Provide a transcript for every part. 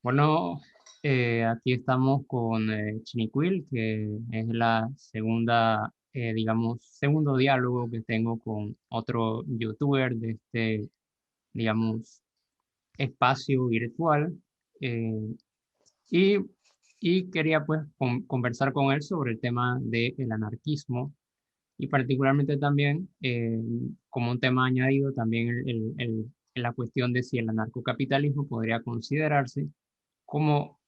Bueno, aquí estamos con Chinicuil, que es la segunda, digamos, segundo diálogo que tengo con otro youtuber de este, digamos, espacio virtual. eh, y, y quería pues conversar con él sobre el tema del anarquismo y particularmente también como un tema añadido también la cuestión de si el anarcocapitalismo podría considerarse como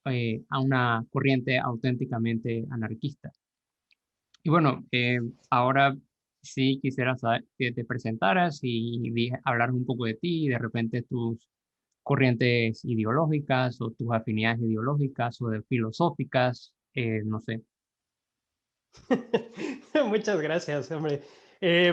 a una corriente auténticamente anarquista. Y bueno, ahora sí quisiera saber que te presentaras y hablar un poco de ti y de repente tus corrientes ideológicas o tus afinidades ideológicas o de filosóficas, no sé. Muchas gracias, hombre.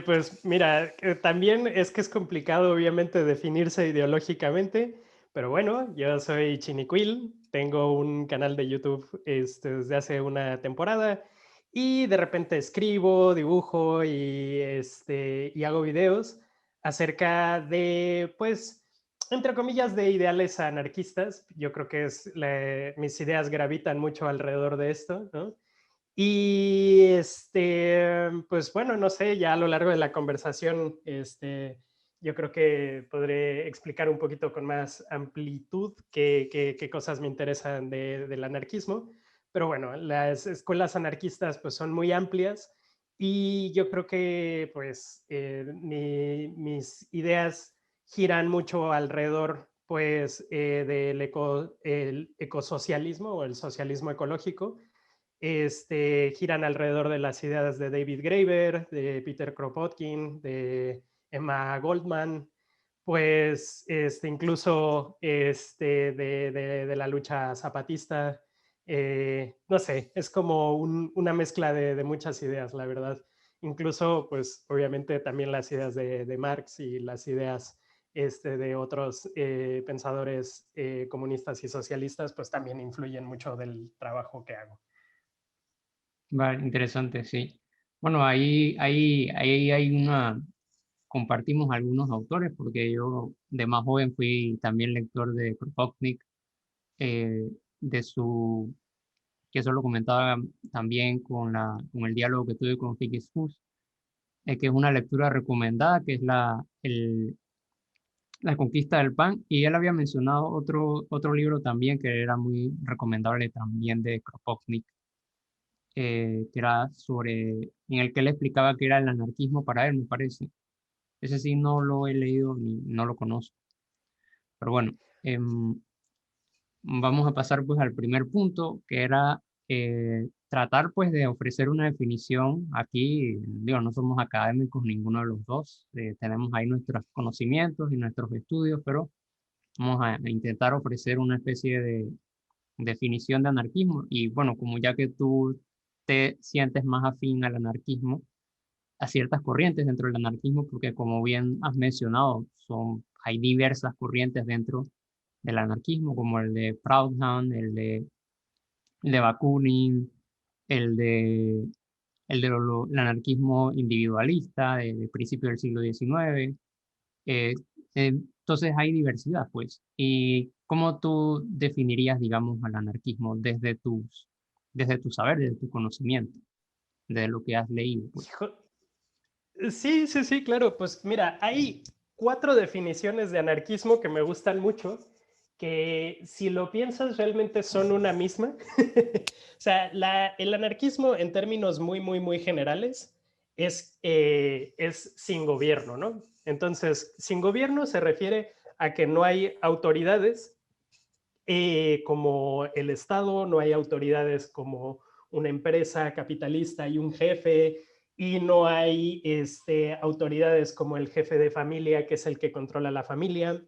Pues mira, también es que es complicado obviamente definirse ideológicamente, pero bueno, yo soy Chinicuil, tengo un canal de YouTube desde hace una temporada y de repente escribo, dibujo y hago videos acerca de, pues, entre comillas, de ideales anarquistas. Yo creo que mis ideas gravitan mucho alrededor de esto, ¿no? Y pues bueno, no sé, ya a lo largo de la conversación, yo creo que podré explicar un poquito con más amplitud qué cosas me interesan del anarquismo. Pero bueno, las escuelas anarquistas pues son muy amplias y yo creo que pues mis ideas giran mucho alrededor pues el ecosocialismo o el socialismo ecológico. Giran alrededor de las ideas de David Graeber, de Peter Kropotkin, de Emma Goldman, pues incluso de la lucha zapatista. No sé, es como una mezcla de muchas ideas, la verdad. Incluso, pues obviamente también las ideas de Marx y las ideas de otros pensadores comunistas y socialistas, pues también influyen mucho del trabajo que hago. Vale, interesante, sí. Bueno, ahí hay una, compartimos algunos autores, porque yo de más joven fui también lector de Kropotkin, eh, de su, que eso lo comentaba también con el diálogo que tuve con Fikis Hus, que es una lectura recomendada, que es la conquista del pan, y él había mencionado otro libro también que era muy recomendable también de Kropotkin, que era en el que él explicaba qué era el anarquismo para él, me parece. Ese sí no lo he leído ni no lo conozco. Pero bueno, em, vamos a pasar pues al primer punto, que era tratar pues de ofrecer una definición. Aquí, digo, no somos académicos ninguno de los dos, tenemos ahí nuestros conocimientos y nuestros estudios, pero vamos a intentar ofrecer una especie de definición de anarquismo. Y bueno, como ya que tú te sientes más afín al anarquismo, a ciertas corrientes dentro del anarquismo, porque como bien has mencionado, hay diversas corrientes dentro del anarquismo, como el de Proudhon, el de Bakunin, el de, el anarquismo individualista de principios del siglo XIX. Entonces hay diversidad, pues. ¿Y cómo tú definirías, digamos, al anarquismo desde tu saber, desde tu conocimiento, de lo que has leído, pues? Hijo, sí, sí, sí, claro. Pues mira, hay cuatro definiciones de anarquismo que me gustan mucho, que si lo piensas realmente son una misma. O sea, el anarquismo en términos muy, muy, muy generales es sin gobierno, ¿no? Entonces, sin gobierno se refiere a que no hay autoridades como el Estado, no hay autoridades como una empresa capitalista y un jefe, y no hay autoridades como el jefe de familia, que es el que controla la familia,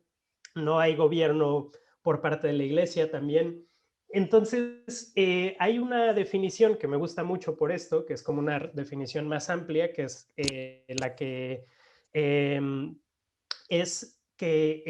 no hay gobierno por parte de la iglesia también. Entonces, hay una definición que me gusta mucho por esto, que es como una definición más amplia, que es la que eh, es que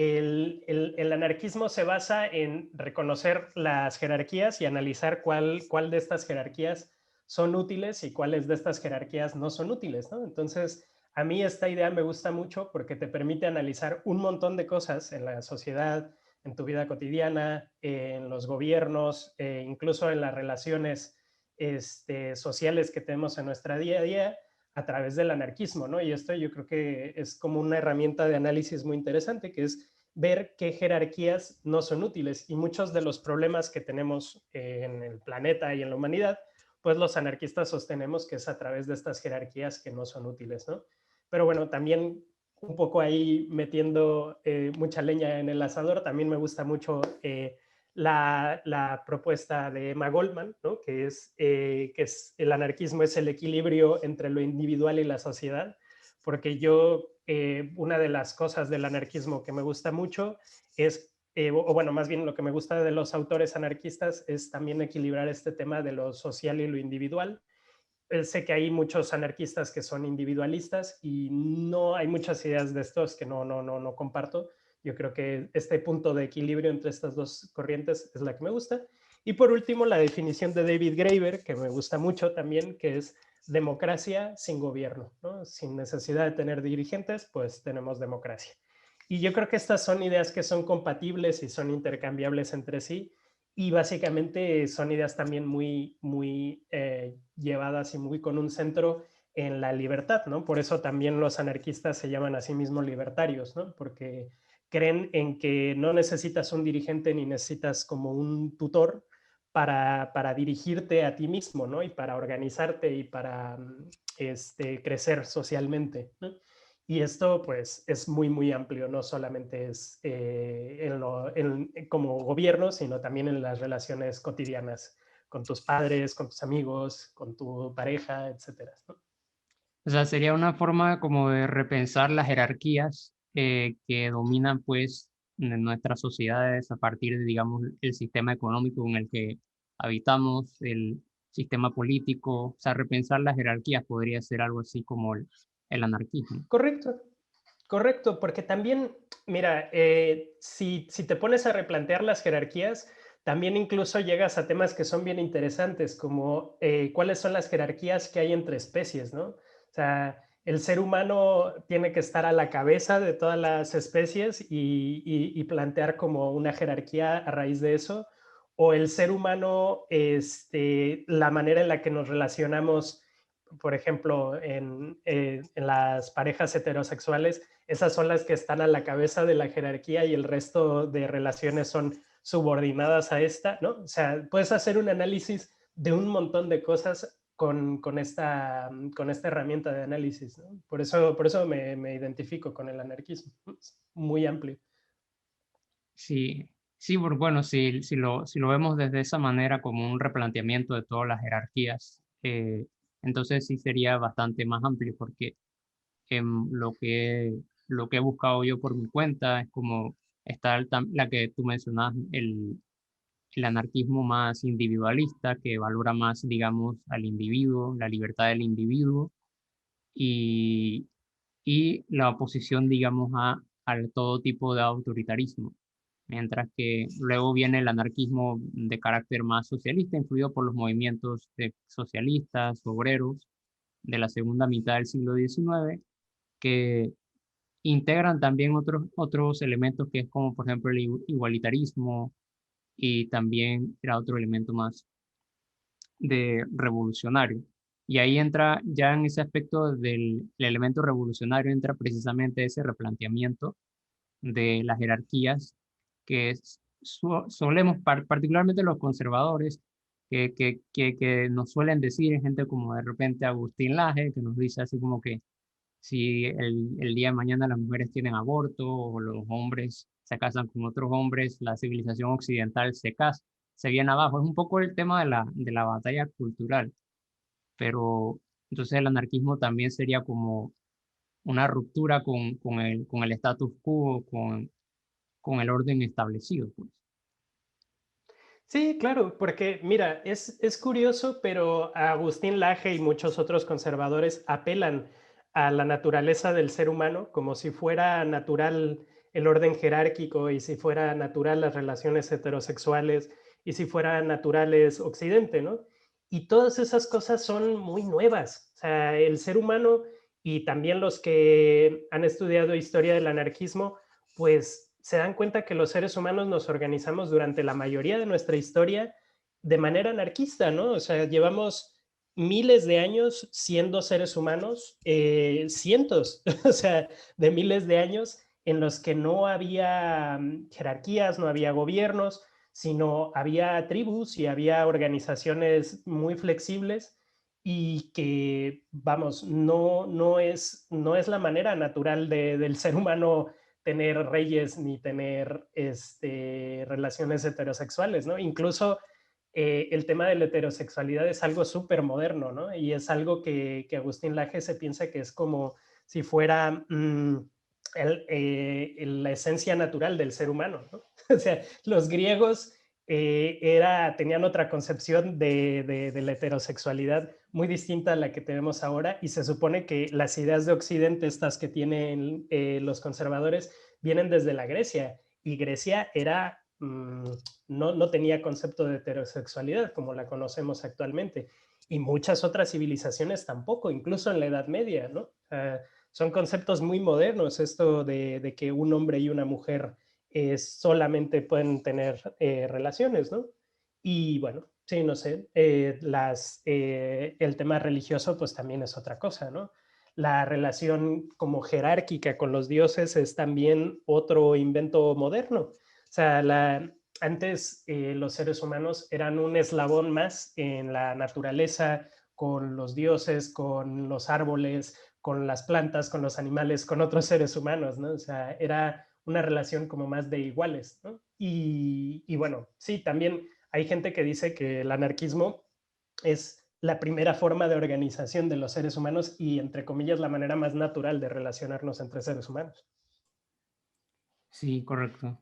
el anarquismo se basa en reconocer las jerarquías y analizar cuál de estas jerarquías son útiles y cuáles de estas jerarquías no son útiles, ¿no? Entonces, a mí esta idea me gusta mucho porque te permite analizar un montón de cosas en la sociedad, en tu vida cotidiana, en los gobiernos, incluso en las relaciones sociales que tenemos en nuestra día a día a través del anarquismo, ¿no? Y esto yo creo que es como una herramienta de análisis muy interesante, que es ver qué jerarquías no son útiles. Y muchos de los problemas que tenemos en el planeta y en la humanidad, pues los anarquistas sostenemos que es a través de estas jerarquías que no son útiles, ¿no? Pero bueno, también un poco ahí metiendo mucha leña en el asador, también me gusta mucho la propuesta de Emma Goldman, ¿no? Que es el anarquismo es el equilibrio entre lo individual y la sociedad, porque yo, una de las cosas del anarquismo que me gusta mucho es, o bueno, más bien lo que me gusta de los autores anarquistas es también equilibrar este tema de lo social y lo individual. Sé que hay muchos anarquistas que son individualistas y no hay muchas ideas de estos que no comparto. Yo creo que este punto de equilibrio entre estas dos corrientes es la que me gusta. Y por último, la definición de David Graeber, que me gusta mucho también, que es democracia sin gobierno, ¿no? Sin necesidad de tener dirigentes, pues tenemos democracia. Y yo creo que estas son ideas que son compatibles y son intercambiables entre sí, y básicamente son ideas también muy llevadas y muy con un centro en la libertad, ¿no? Por eso también los anarquistas se llaman a sí mismos libertarios, ¿no? Porque creen en que no necesitas un dirigente ni necesitas como un tutor para dirigirte a ti mismo, ¿no? Y para organizarte y para crecer socialmente, ¿no? Y esto pues es muy amplio, no solamente es como gobierno, sino también en las relaciones cotidianas con tus padres, con tus amigos, con tu pareja, etcétera, ¿no? O sea, sería una forma como de repensar las jerarquías que dominan pues en nuestras sociedades a partir de, digamos, el sistema económico en el que habitamos, el sistema político. O sea, repensar las jerarquías podría ser algo así como el anarquismo. Correcto, correcto, porque también, mira, si te pones a replantear las jerarquías, también incluso llegas a temas que son bien interesantes, como cuáles son las jerarquías que hay entre especies, ¿no? O sea, el ser humano tiene que estar a la cabeza de todas las especies y plantear como una jerarquía a raíz de eso, o el ser humano, la manera en la que nos relacionamos, por ejemplo, en las parejas heterosexuales, esas son las que están a la cabeza de la jerarquía y el resto de relaciones son subordinadas a esta, ¿no? O sea, puedes hacer un análisis de un montón de cosas con esta herramienta de análisis, ¿no? Por eso me identifico con el anarquismo. Es muy amplio. Sí, sí, bueno, si lo vemos desde esa manera como un replanteamiento de todas las jerarquías, entonces sí sería bastante más amplio porque lo que he buscado yo por mi cuenta es como está la que tú mencionas, el anarquismo más individualista, que valora más, digamos, al individuo, la libertad del individuo, y, y la oposición, digamos, al todo tipo de autoritarismo. Mientras que luego viene el anarquismo de carácter más socialista, influido por los movimientos socialistas, obreros, de la segunda mitad del siglo XIX, que integran también otros elementos que es como por ejemplo el igualitarismo y también era otro elemento más de revolucionario. Y ahí entra, ya en ese aspecto el elemento revolucionario, entra precisamente ese replanteamiento de las jerarquías que solemos, particularmente los conservadores, que nos suelen decir, gente como de repente Agustín Laje, que nos dice así como que si el día de mañana las mujeres tienen aborto o los hombres se casan con otros hombres, la civilización occidental se viene abajo. Es un poco el tema de la batalla cultural, pero entonces el anarquismo también sería como una ruptura con el status quo, con el orden establecido, pues. Sí, claro, porque mira, es curioso, pero Agustín Laje y muchos otros conservadores apelan a la naturaleza del ser humano como si fuera natural el orden jerárquico y si fuera natural las relaciones heterosexuales y si fuera naturales Occidente, ¿no? Y todas esas cosas son muy nuevas. O sea, el ser humano y también los que han estudiado historia del anarquismo, pues se dan cuenta que los seres humanos nos organizamos durante la mayoría de nuestra historia de manera anarquista, ¿no? O sea, llevamos miles de años siendo seres humanos, cientos, o sea, de miles de años en los que no había jerarquías, no había gobiernos, sino había tribus y había organizaciones muy flexibles y que, vamos, no es la manera natural del ser humano tener reyes ni tener relaciones heterosexuales, ¿no? Incluso el tema de la heterosexualidad es algo súper moderno, ¿no? Y es algo que Agustín Laje se piensa que es como si fuera la esencia natural del ser humano, ¿no? O sea, los griegos tenían otra concepción de la heterosexualidad muy distinta a la que tenemos ahora y se supone que las ideas de Occidente, estas que tienen los conservadores, vienen desde la Grecia y Grecia era, no tenía concepto de heterosexualidad como la conocemos actualmente y muchas otras civilizaciones tampoco, incluso en la Edad Media, ¿no? Son conceptos muy modernos esto de que un hombre y una mujer solamente pueden tener relaciones, ¿no? Y bueno, sí, no sé, el tema religioso pues también es otra cosa, ¿no? La relación como jerárquica con los dioses es también otro invento moderno. O sea, antes los seres humanos eran un eslabón más en la naturaleza, con los dioses, con los árboles, con las plantas, con los animales, con otros seres humanos, ¿no? O sea, era una relación como más de iguales, ¿no? Y bueno, sí, también hay gente que dice que el anarquismo es la primera forma de organización de los seres humanos y, entre comillas, la manera más natural de relacionarnos entre seres humanos. Sí, correcto.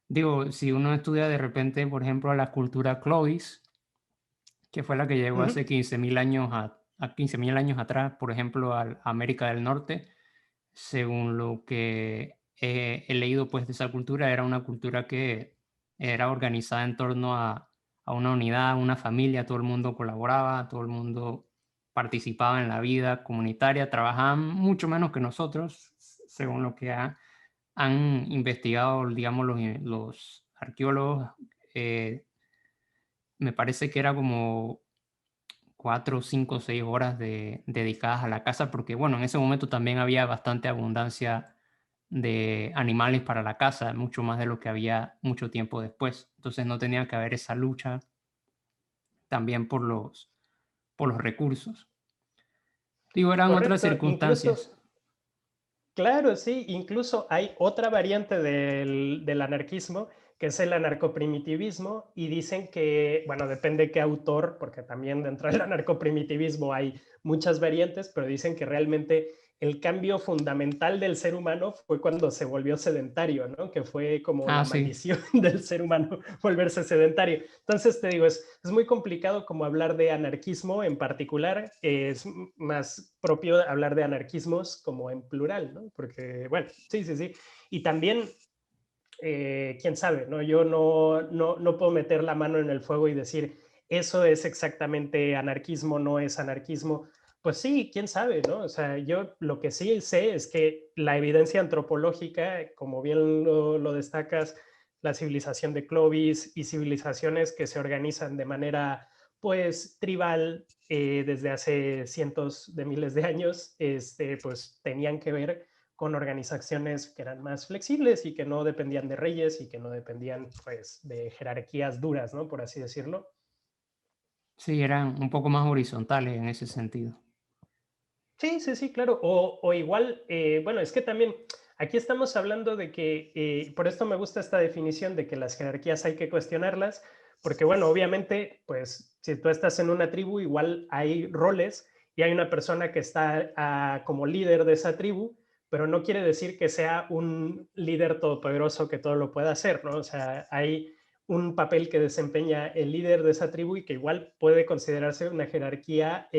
Digo, si uno estudia de repente, por ejemplo, la cultura Clovis, que fue la que llegó Uh hace -huh. 15.000 años, a 15.000 años atrás, por ejemplo, a América del Norte, según lo que he leído pues de esa cultura, era una cultura que era organizada en torno a una unidad, una familia, todo el mundo colaboraba, todo el mundo participaba en la vida comunitaria, trabajaban mucho menos que nosotros, según lo que han investigado, digamos, los arqueólogos. Me parece que era como 4, 5, 6 horas dedicadas a la caza, porque bueno, en ese momento también había bastante abundancia de animales para la caza, mucho más de lo que había mucho tiempo después. Entonces no tenía que haber esa lucha también por los recursos. Digo, eran otras Correcto, circunstancias. claro, sí, incluso hay otra variante del anarquismo, que es el anarcoprimitivismo, y dicen que, bueno, depende qué autor, porque también dentro del anarcoprimitivismo hay muchas variantes, pero dicen que realmente el cambio fundamental del ser humano fue cuando se volvió sedentario, ¿no? Que fue como Ah, la sí. maldición del ser humano volverse sedentario. Entonces, te digo, es muy complicado como hablar de anarquismo en particular, es más propio hablar de anarquismos como en plural, ¿no? Porque, bueno, sí, sí, sí. Y también, quién sabe, ¿no? Yo no puedo meter la mano en el fuego y decir, eso es exactamente anarquismo, no es anarquismo. Pues sí, quién sabe, ¿no? O sea, yo lo que sí sé es que la evidencia antropológica, como bien lo destacas, la civilización de Clovis y civilizaciones que se organizan de manera, pues, tribal desde hace cientos de miles de años, pues tenían que ver con organizaciones que eran más flexibles y que no dependían de reyes y que no dependían, pues, de jerarquías duras, ¿no? Por así decirlo. Sí, eran un poco más horizontales en ese sentido. Sí, sí, sí, claro. O igual, bueno, es que también aquí estamos hablando de que, por esto me gusta esta definición de que las jerarquías hay que cuestionarlas, porque bueno, obviamente, pues si tú estás en una tribu, igual hay roles y hay una persona que está como líder de esa tribu, pero no quiere decir que sea un líder todopoderoso que todo lo pueda hacer, ¿no? O sea, hay un papel que desempeña el líder de esa tribu y que igual puede considerarse una jerarquía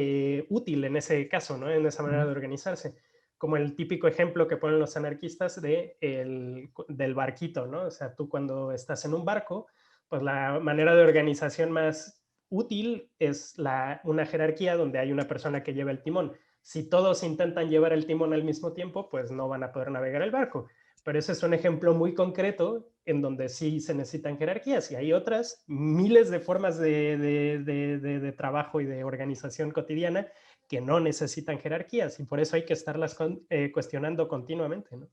útil en ese caso, ¿no? En esa manera Ujú. de organizarse. Como el típico ejemplo que ponen los anarquistas del barquito, ¿no? O sea, tú cuando estás en un barco, pues la manera de organización más útil es una jerarquía donde hay una persona que lleva el timón. Si todos intentan llevar el timón al mismo tiempo, pues no van a poder navegar el barco. pero ese es un ejemplo muy concreto en donde sí se necesitan jerarquías y hay otras miles de formas de trabajo y de organización cotidiana que no necesitan jerarquías y por eso hay que estarlas cuestionando continuamente, ¿no?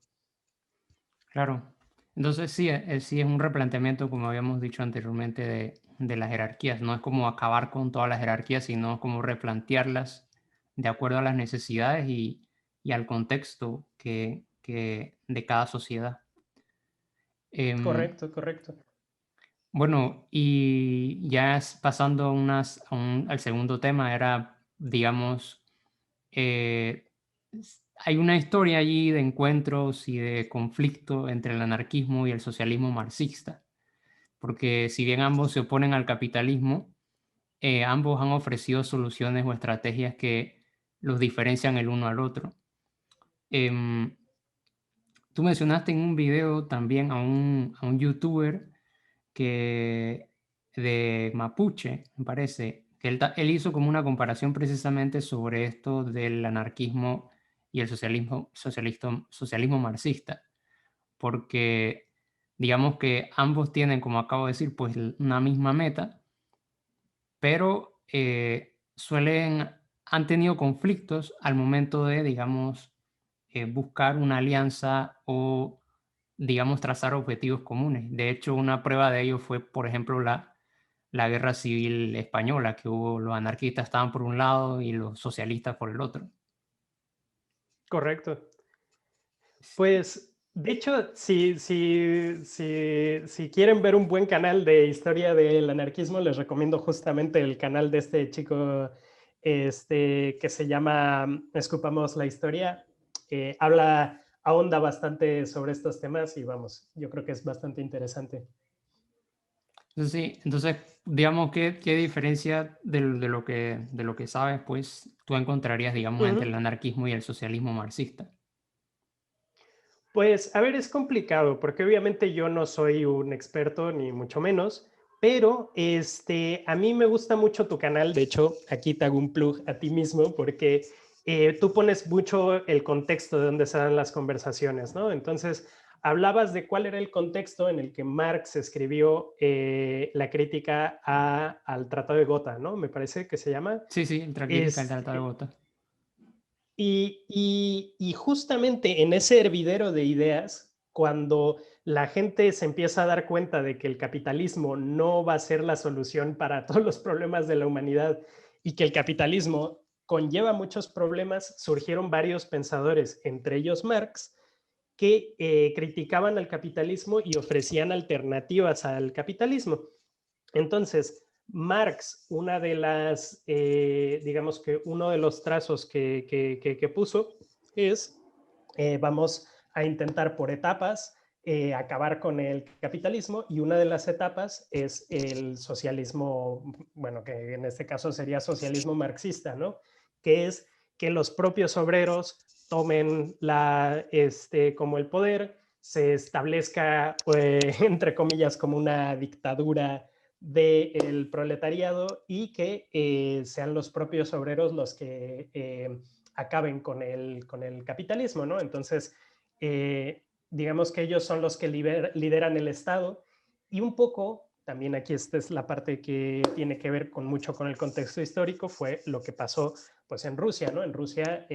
Claro. Entonces sí, sí es un replanteamiento, como habíamos dicho anteriormente, de las jerarquías. No es como acabar con todas las jerarquías, sino como replantearlas de acuerdo a las necesidades y al contexto de cada sociedad. Em, Correcto, correcto. bueno, y ya pasando al segundo tema, era, digamos, hay una historia allí de encuentros y de conflicto entre el anarquismo y el socialismo marxista, porque si bien ambos se oponen al capitalismo, ambos han ofrecido soluciones o estrategias que los diferencian el uno al otro. Em, Tú mencionaste en un video también a un youtuber que de Mapuche, me parece, que él hizo como una comparación precisamente sobre esto del anarquismo y el socialismo marxista, porque digamos que ambos tienen, como acabo de decir, pues una misma meta, pero han tenido conflictos al momento de, digamos, buscar una alianza o, digamos, trazar objetivos comunes. De hecho, una prueba de ello fue, por ejemplo, la guerra civil española, que hubo los anarquistas estaban por un lado y los socialistas por el otro. Correcto. Pues, de hecho, si quieren ver un buen canal de historia del anarquismo, les recomiendo justamente el canal de este chico que se llama Escupamos la Historia. Ahonda bastante sobre estos temas y vamos, yo creo que es bastante interesante. Entonces, sí, entonces, digamos, ¿qué diferencia de lo que sabes, pues, tú encontrarías, digamos, entre el Ujú. anarquismo y el socialismo marxista? Pues, a ver, es complicado, porque obviamente yo no soy un experto, ni mucho menos, pero a mí me gusta mucho tu canal. De hecho, aquí te hago un plug a ti mismo, porque tú pones mucho el contexto de donde se dan las conversaciones, ¿no? Entonces, hablabas de cuál era el contexto en el que Marx escribió la crítica al Tratado de Gotha, ¿no? Me parece que se llama. Sí, sí, entre crítica al Tratado de Este, Gotha. y justamente en ese hervidero de ideas, cuando la gente se empieza a dar cuenta de que el capitalismo no va a ser la solución para todos los problemas de la humanidad y que el capitalismo conlleva muchos problemas, surgieron varios pensadores, entre ellos Marx, que criticaban al capitalismo y ofrecían alternativas al capitalismo. Entonces, Marx, digamos que uno de los trazos que puso es, vamos a intentar por etapas acabar con el capitalismo y una de las etapas es el socialismo, bueno, que en este caso sería socialismo marxista, ¿no? Que es que los propios obreros tomen como el poder, se establezca, entre comillas, como una dictadura del proletariado y que sean los propios obreros los que acaben con el capitalismo, ¿no? Entonces, digamos que ellos son los que lideran el Estado y un poco, también aquí esta es la parte que tiene que ver mucho con el contexto histórico, fue lo que pasó pues en Rusia, ¿no? En Rusia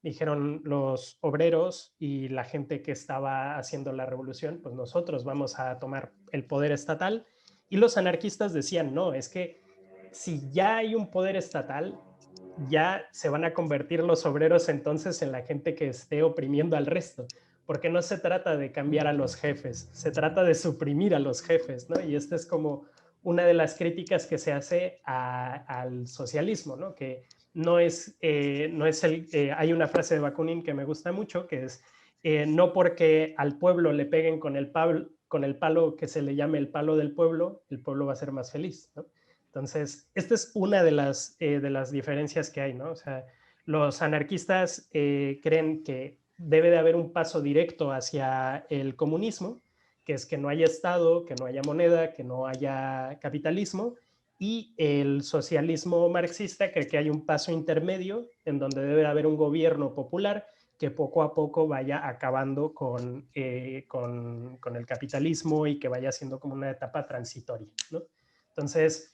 dijeron los obreros y la gente que estaba haciendo la revolución, pues nosotros vamos a tomar el poder estatal y los anarquistas decían, no, es que si ya hay un poder estatal, ya se van a convertir los obreros entonces en la gente que esté oprimiendo al resto, porque no se trata de cambiar a los jefes, se trata de suprimir a los jefes, ¿no? Y esta es como una de las críticas que se hace al socialismo, ¿no? Que no es hay una frase de Bakunin que me gusta mucho, que es, no porque al pueblo le peguen con el palo que se le llame el palo del pueblo, el pueblo va a ser más feliz, ¿no? Entonces, esta es una de las diferencias que hay, ¿no? O sea, los anarquistas creen que debe de haber un paso directo hacia el comunismo, que es que no haya Estado, que no haya moneda, que no haya capitalismo, y el socialismo marxista cree que hay un paso intermedio en donde debe haber un gobierno popular que poco a poco vaya acabando con el capitalismo y que vaya siendo como una etapa transitoria, ¿no? Entonces,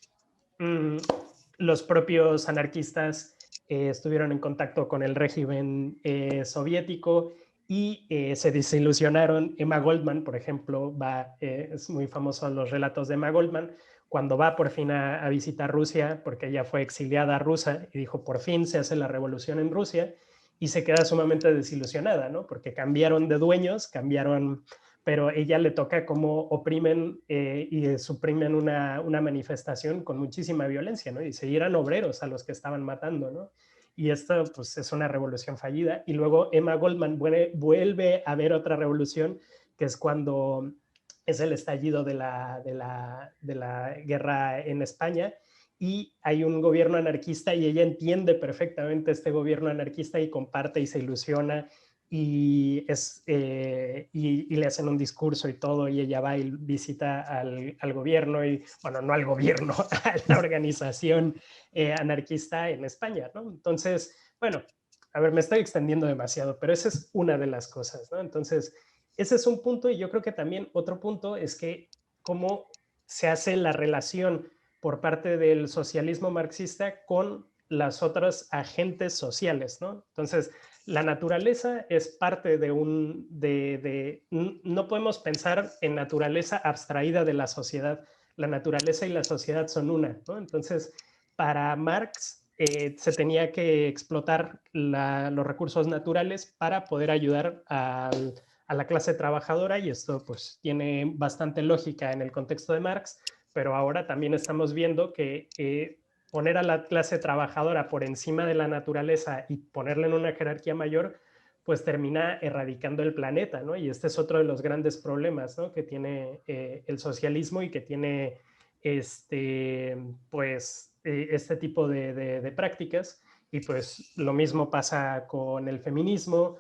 los propios anarquistas estuvieron en contacto con el régimen soviético y se desilusionaron. Emma Goldman, por ejemplo, es muy famoso los relatos de Emma Goldman, cuando va por fin a visitar Rusia, porque ella fue exiliada rusa y dijo, por fin se hace la revolución en Rusia, y se queda sumamente desilusionada, ¿no? Porque cambiaron de dueños, pero ella le toca cómo oprimen y suprimen una manifestación con muchísima violencia, ¿no? Y se eran obreros a los que estaban matando, ¿no? Y esto pues es una revolución fallida. Y luego Emma Goldman vuelve a ver otra revolución, que es cuando es el estallido de la guerra en España, y hay un gobierno anarquista y ella entiende perfectamente este gobierno anarquista y comparte y se ilusiona y le hacen un discurso y todo, y ella va y visita al gobierno, y bueno, no al gobierno, a la organización anarquista en España, ¿no? Entonces, bueno, a ver, me estoy extendiendo demasiado, pero esa es una de las cosas, ¿no? Entonces, ese es un punto, y yo creo que también otro punto es que cómo se hace la relación por parte del socialismo marxista con las otras agentes sociales, ¿no? Entonces, la naturaleza es parte no podemos pensar en naturaleza abstraída de la sociedad. La naturaleza y la sociedad son una, ¿no? Entonces, para Marx se tenía que explotar los recursos naturales para poder ayudar a la clase trabajadora, y esto pues tiene bastante lógica en el contexto de Marx, pero ahora también estamos viendo que poner a la clase trabajadora por encima de la naturaleza y ponerla en una jerarquía mayor, pues termina erradicando el planeta, ¿no? Y este es otro de los grandes problemas, ¿no?, que tiene el socialismo y que tiene este tipo de prácticas. Y pues lo mismo pasa con el feminismo,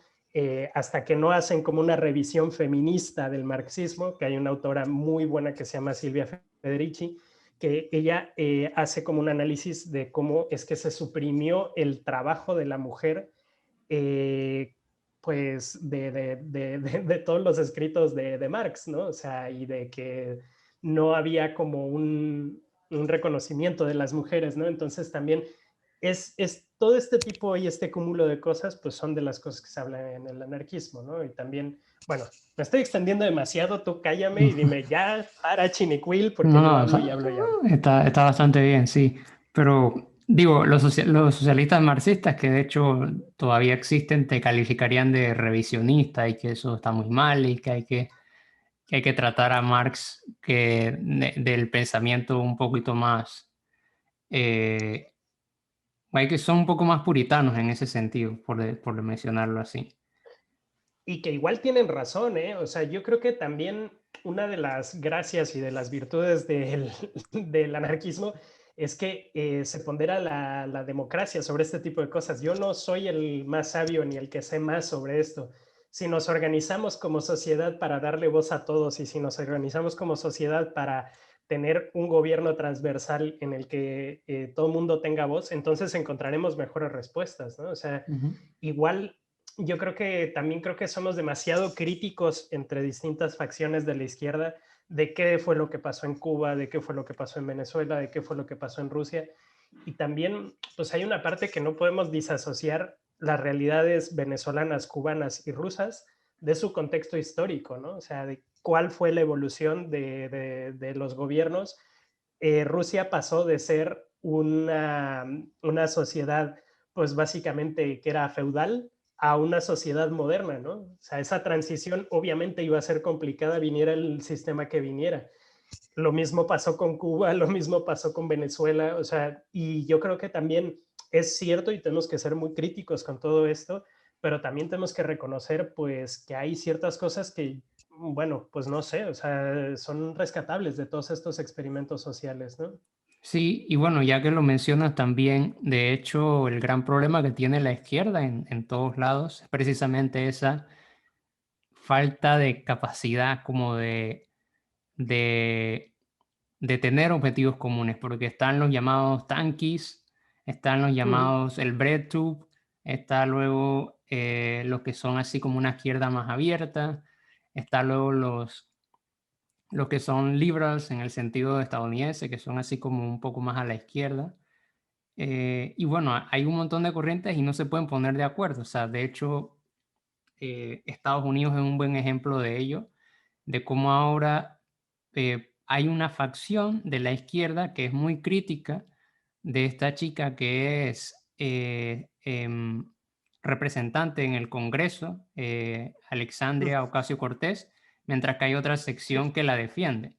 hasta que no hacen como una revisión feminista del marxismo, que hay una autora muy buena que se llama Silvia Federici, que ella hace como un análisis de cómo es que se suprimió el trabajo de la mujer, eh, pues de todos los escritos de Marx, ¿no? O sea, y de que no había como un reconocimiento de las mujeres, ¿no? Entonces también es todo este tipo y este cúmulo de cosas, pues son de las cosas que se hablan en el anarquismo, ¿no? Y también, bueno, me estoy extendiendo demasiado, tú cállame y dime, ya, para Chinicuil, porque No, yo no, hablo y hablo y hablo. está bastante bien, sí. Pero digo, los socialistas marxistas, que de hecho todavía existen, te calificarían de revisionista y que eso está muy mal y que hay que tratar a Marx del pensamiento un poquito más, eh, hay que son un poco más puritanos en ese sentido, por mencionarlo así. Y que igual tienen razón, ¿eh? O sea, yo creo que también una de las gracias y de las virtudes del anarquismo es que se pondera la democracia sobre este tipo de cosas. Yo no soy el más sabio ni el que sé más sobre esto. Si nos organizamos como sociedad para darle voz a todos, y si nos organizamos como sociedad para tener un gobierno transversal en el que todo el mundo tenga voz, entonces encontraremos mejores respuestas, ¿no? O sea, Ujú. igual yo también creo que somos demasiado críticos entre distintas facciones de la izquierda de qué fue lo que pasó en Cuba, de qué fue lo que pasó en Venezuela, de qué fue lo que pasó en Rusia. Y también, pues hay una parte que no podemos disasociar las realidades venezolanas, cubanas y rusas de su contexto histórico, ¿no? O sea, de cuál fue la evolución de los gobiernos. Rusia pasó de ser una sociedad, pues básicamente que era feudal, a una sociedad moderna, ¿no? O sea, esa transición obviamente iba a ser complicada, viniera el sistema que viniera. Lo mismo pasó con Cuba, lo mismo pasó con Venezuela, o sea, y yo creo que también es cierto y tenemos que ser muy críticos con todo esto, pero también tenemos que reconocer, pues, que hay ciertas cosas que, bueno, pues no sé, o sea, son rescatables de todos estos experimentos sociales, ¿no? Sí, y bueno, ya que lo mencionas también, de hecho, el gran problema que tiene la izquierda en todos lados es precisamente esa falta de capacidad como de, de tener objetivos comunes, porque están los llamados tanquis, están los Uh -huh. llamados el breadtube, está luego los que son así como una izquierda más abierta. Está luego los que son liberals en el sentido estadounidense, que son así como un poco más a la izquierda. Y bueno, hay un montón de corrientes y no se pueden poner de acuerdo. O sea, de hecho, Estados Unidos es un buen ejemplo de ello, de cómo ahora hay una facción de la izquierda que es muy crítica de esta chica que es representante en el Congreso, Alexandria Ocasio-Cortez, mientras que hay otra Sí, sección que la defiende.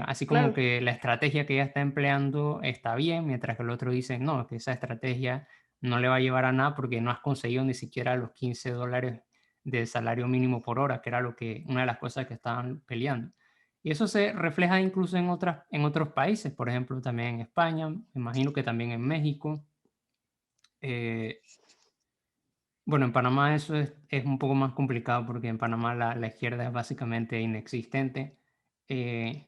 Así como claro. que la estrategia que ella está empleando está bien, mientras que el otro dice, no, que esa estrategia no le va a llevar a nada porque no has conseguido ni siquiera los $15 de salario mínimo por hora, que era una de las cosas que estaban peleando. Y eso se refleja incluso en otros países, por ejemplo, también en España, me imagino que también en México. Eh, bueno, en Panamá eso es un poco más complicado porque en Panamá la izquierda es básicamente inexistente. Eh,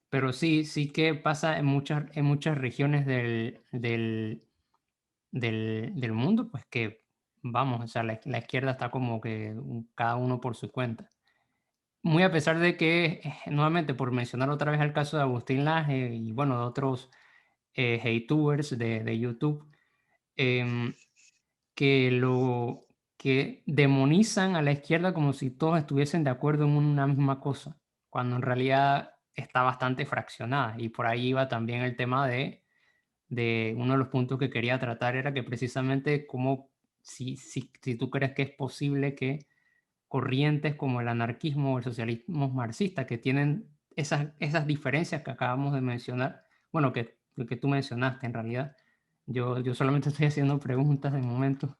pero sí, sí que pasa en muchas regiones del mundo, pues que, vamos, o sea, la izquierda está como que cada uno por su cuenta. Muy a pesar de que, nuevamente, por mencionar otra vez el caso de Agustín Laje y bueno, de otros Heytubers de YouTube, em, que demonizan a la izquierda como si todos estuviesen de acuerdo en una misma cosa, cuando en realidad está bastante fraccionada. Y por ahí iba también el tema de uno de los puntos que quería tratar, era que precisamente como si tú crees que es posible que corrientes como el anarquismo o el socialismo marxista, que tienen esas diferencias que acabamos de mencionar, bueno, que tú mencionaste en realidad. Yo solamente estoy haciendo preguntas de momento.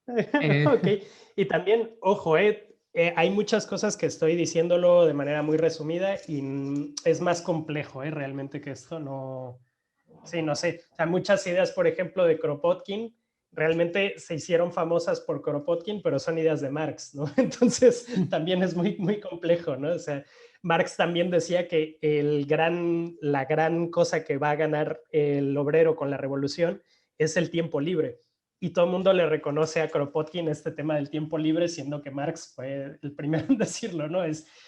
Eh, Ok, y también, ojo, hay muchas cosas que estoy diciéndolo de manera muy resumida y es más complejo, realmente que esto no, sí, no sé. O sea, muchas ideas, por ejemplo, de Kropotkin, realmente se hicieron famosas por Kropotkin, pero son ideas de Marx, ¿no? Entonces, también es muy, muy complejo, ¿no? O sea, Marx también decía que la gran cosa que va a ganar el obrero con la revolución es el tiempo libre. Y todo el mundo le reconoce a Kropotkin este tema del tiempo libre, siendo que Marx fue el primero en decirlo, ¿no?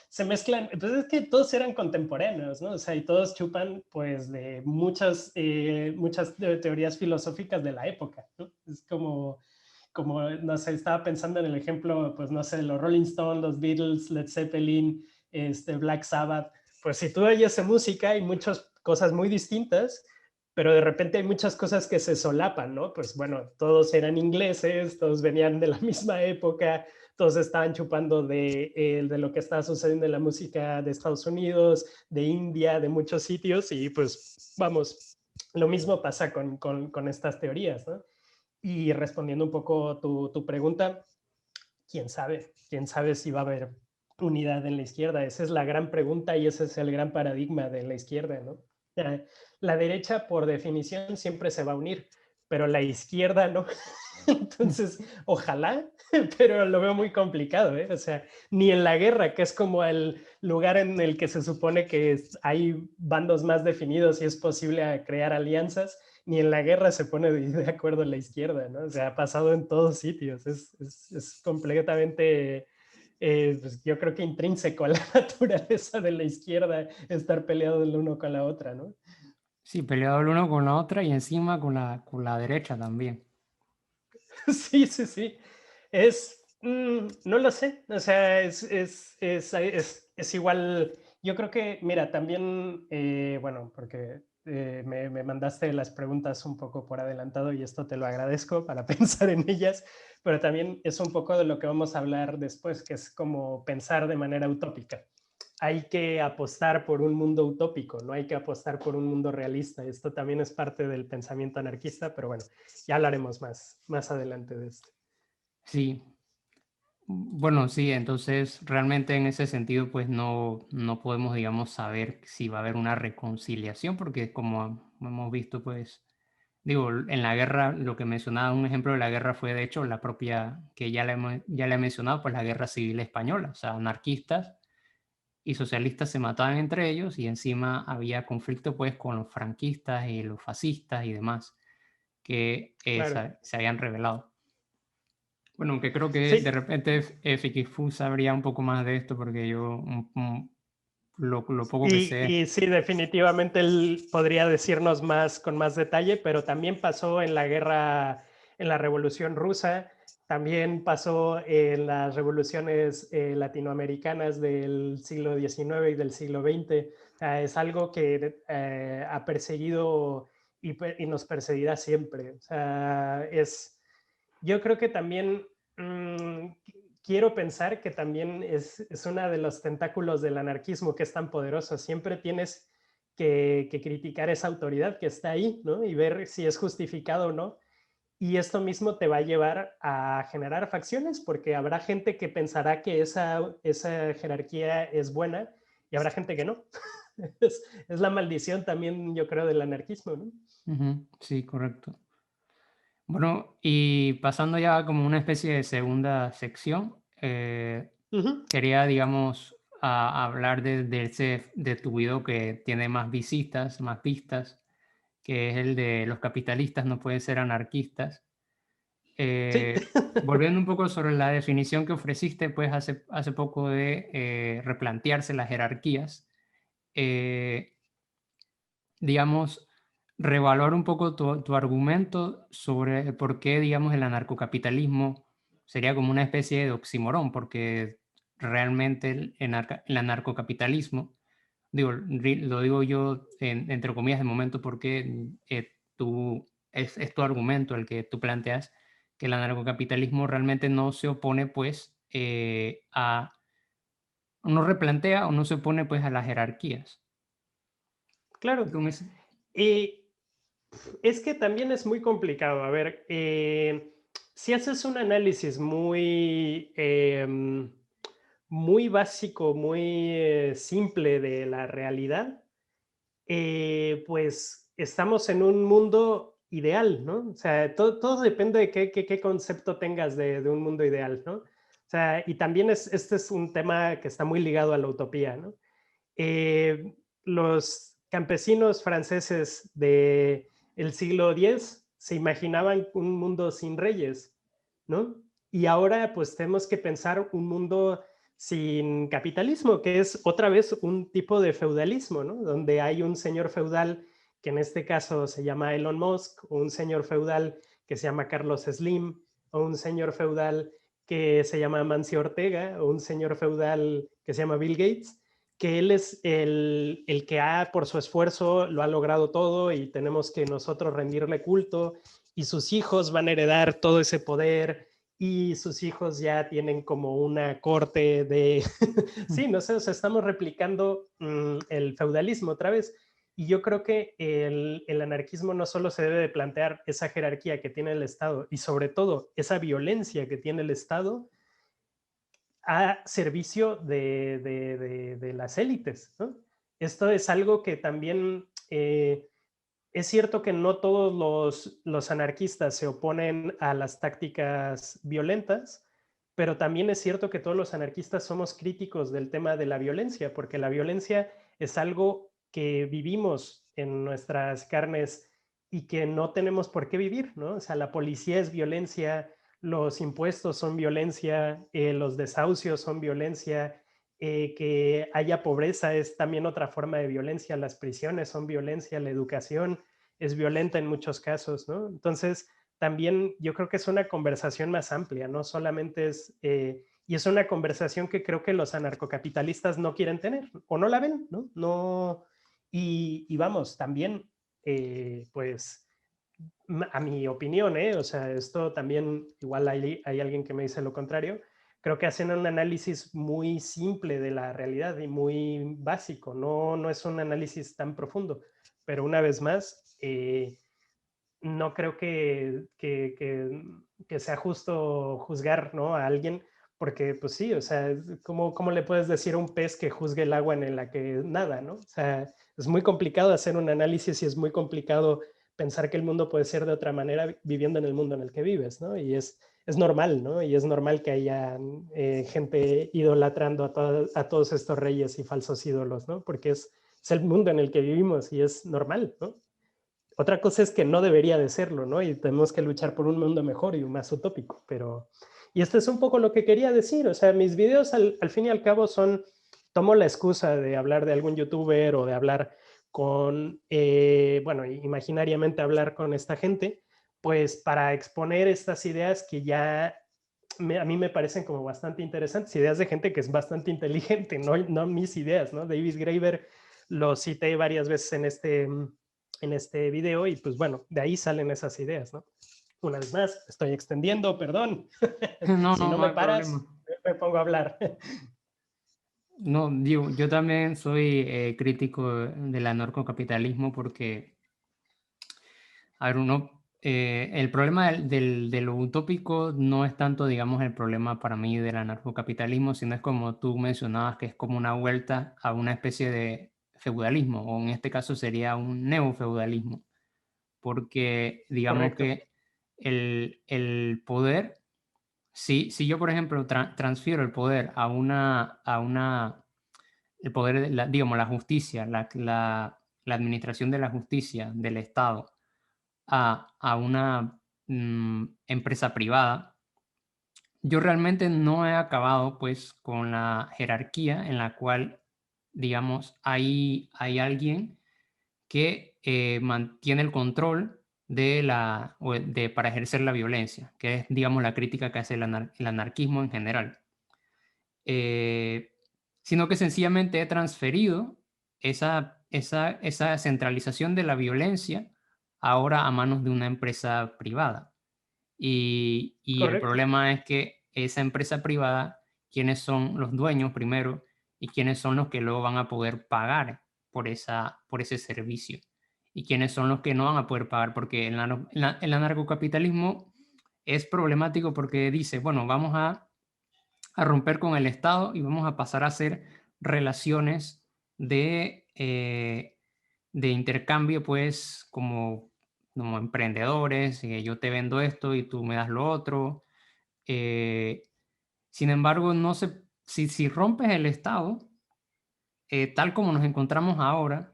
Se mezclan, pues es que todos eran contemporáneos, ¿no? O sea, y todos chupan, pues, de muchas teorías filosóficas de la época, ¿no? Es como, no sé, estaba pensando en el ejemplo, pues, no sé, los Rolling Stones, los Beatles, Led Zeppelin, Black Sabbath, pues si tú oyes música hay muchas cosas muy distintas, pero de repente hay muchas cosas que se solapan, ¿no? Pues bueno, todos eran ingleses, todos venían de la misma época, todos estaban chupando de lo que estaba sucediendo en la música de Estados Unidos, de India, de muchos sitios, y pues vamos, lo mismo pasa con estas teorías, ¿no? Y respondiendo un poco tu pregunta, quién sabe si va a haber unidad en la izquierda. Esa es la gran pregunta y ese es el gran paradigma de la izquierda, ¿no? La derecha, por definición, siempre se va a unir, pero la izquierda no. Entonces, ojalá, pero lo veo muy complicado, ¿eh? O sea, ni en la guerra, que es como el lugar en el que se supone que hay bandos más definidos y es posible crear alianzas, ni en la guerra se pone de acuerdo la izquierda, ¿no? O sea, ha pasado en todos sitios, es completamente, pues yo creo que intrínseco a la naturaleza de la izquierda estar peleado el uno con la otra, ¿no? sí, peleado el uno con la otra y encima con la derecha también. Sí, sí, sí. No lo sé, o sea, es igual, yo creo que, mira, también, bueno, porque me mandaste las preguntas un poco por adelantado y esto te lo agradezco para pensar en ellas, pero también es un poco de lo que vamos a hablar después, que es como pensar de manera utópica. Hay que apostar por un mundo utópico, no hay que apostar por un mundo realista. Esto también es parte del pensamiento anarquista, pero bueno, ya hablaremos más adelante de esto. Sí, bueno, sí, entonces realmente en ese sentido pues no podemos, digamos, saber si va a haber una reconciliación, porque como hemos visto, pues, digo, en la guerra, lo que mencionaba, un ejemplo de la guerra fue de hecho la propia, que ya le he mencionado, pues la guerra civil española, o sea, anarquistas y socialistas se mataban entre ellos y encima había conflicto pues con los franquistas y los fascistas y demás que Claro. se habían rebelado. Bueno, aunque creo que de Sí, repente Fikifu sabría un poco más de esto porque yo lo poco que sé. y sí, definitivamente él podría decirnos más con más detalle, pero también pasó en la guerra, en la Revolución Rusa, también pasó en las revoluciones latinoamericanas del siglo XIX y del siglo XX. O sea, es algo que ha perseguido y nos perseguirá siempre. O sea, yo creo que también quiero pensar que también es uno de los tentáculos del anarquismo que es tan poderoso. Siempre tienes que criticar esa autoridad que está ahí, ¿no? Y ver si es justificado o no. Y esto mismo te va a llevar a generar facciones, porque habrá gente que pensará que esa jerarquía es buena y habrá gente que no. Es la maldición también, yo creo, del anarquismo, ¿no? Ujú, sí, correcto. Bueno, y pasando ya como una especie de segunda sección, Ujú. quería, digamos, hablar de ese, de tu video que tiene más visitas, más vistas, que es el de los capitalistas no pueden ser anarquistas. Sí. Volviendo un poco sobre la definición que ofreciste, pues hace poco de replantearse las jerarquías, eh, digamos, revaluar un poco tu argumento sobre por qué, digamos, el anarcocapitalismo sería como una especie de oxímoron, porque realmente el anarcocapitalismo, lo digo yo entre comillas de momento porque es tu argumento el que tú planteas, que el anarcocapitalismo realmente no se opone pues no replantea o no se opone pues a las jerarquías. Y Claro. con ese, Y es que también es muy complicado. A ver, si haces un análisis muy básico, muy simple de la realidad, pues estamos en un mundo ideal, ¿no? O sea, todo depende de qué concepto tengas de un mundo ideal, ¿no? O sea, y también este es un tema que está muy ligado a la utopía, ¿no? Los campesinos franceses del siglo X se imaginaban un mundo sin reyes, ¿no? Y ahora pues tenemos que pensar un mundo sin capitalismo, que es otra vez un tipo de feudalismo, ¿no? Donde hay un señor feudal que en este caso se llama Elon Musk, o un señor feudal que se llama Carlos Slim, o un señor feudal que se llama Mancio Ortega, o un señor feudal que se llama Bill Gates, que él es el que por su esfuerzo lo ha logrado todo y tenemos que nosotros rendirle culto y sus hijos van a heredar todo ese poder y sus hijos ya tienen como una corte de... sí, no sé, o sea, estamos replicando el feudalismo otra vez. Y yo creo que el anarquismo no solo se debe de plantear esa jerarquía que tiene el Estado y sobre todo esa violencia que tiene el Estado, a servicio de las élites, ¿no? Esto es algo que también es cierto que no todos los anarquistas se oponen a las tácticas violentas, pero también es cierto que todos los anarquistas somos críticos del tema de la violencia, porque la violencia es algo que vivimos en nuestras carnes y que no tenemos por qué vivir, ¿no? O sea, la policía es violencia, los impuestos son violencia, los desahucios son violencia, que haya pobreza es también otra forma de violencia, las prisiones son violencia, la educación es violenta en muchos casos, ¿no? Entonces, también yo creo que es una conversación más amplia, no solamente y es una conversación que creo que los anarcocapitalistas no quieren tener o no la ven, ¿no? No, y vamos, también, pues a mi opinión, o sea, esto también, igual hay alguien que me dice lo contrario, creo que hacen un análisis muy simple de la realidad y muy básico, no es un análisis tan profundo, pero una vez más, no creo que sea justo juzgar, ¿no? A alguien, porque pues sí, o sea, ¿cómo le puedes decir a un pez que juzgue el agua en la que nada, ¿no? O sea, es muy complicado hacer un análisis y es muy complicado pensar que el mundo puede ser de otra manera viviendo en el mundo en el que vives, ¿no? Y es normal, ¿no? Y es normal que haya gente idolatrando a todos estos reyes y falsos ídolos, ¿no? Porque es el mundo en el que vivimos y es normal, ¿no? Otra cosa es que no debería de serlo, ¿no? Y tenemos que luchar por un mundo mejor y más utópico, pero... Y esto es un poco lo que quería decir. O sea, mis videos al fin y al cabo son, tomo la excusa de hablar de algún youtuber o de hablar con, bueno, imaginariamente hablar con esta gente, pues para exponer estas ideas que ya a mí me parecen como bastante interesantes, ideas de gente que es bastante inteligente, no mis ideas, ¿no? David Graeber lo cité varias veces en este video y pues bueno, de ahí salen esas ideas, ¿no? Una vez más, estoy extendiendo, perdón. No, Si no, no no me hay problema. paras, me pongo a hablar. No, digo, yo también soy crítico del anarcocapitalismo porque, a ver, el problema de lo utópico no es tanto, digamos, el problema para mí del anarcocapitalismo, sino es como tú mencionabas, que es como una vuelta a una especie de feudalismo, o en este caso sería un neofeudalismo, porque digamos Correcto. que el poder, si yo, por ejemplo, transfiero el poder el poder, digamos, la justicia, la administración de la justicia del Estado a una empresa privada, yo realmente no he acabado pues con la jerarquía en la cual, digamos, hay alguien que mantiene el control para ejercer la violencia, que es, digamos, la crítica que hace el anarquismo en general. eh, Sino que sencillamente he transferido esa centralización de la violencia ahora a manos de una empresa privada. Y el Correcto. problema es que esa empresa privada, ¿quiénes son los dueños primero y quiénes son los que luego van a poder pagar por ese servicio? ¿Y quiénes son los que no van a poder pagar? Porque el anarcocapitalismo es problemático porque dice, bueno, vamos a romper con el Estado y vamos a pasar a hacer relaciones de intercambio, pues como emprendedores, yo te vendo esto y tú me das lo otro. Eh, Sin embargo, no se, si rompes el Estado, tal como nos encontramos ahora,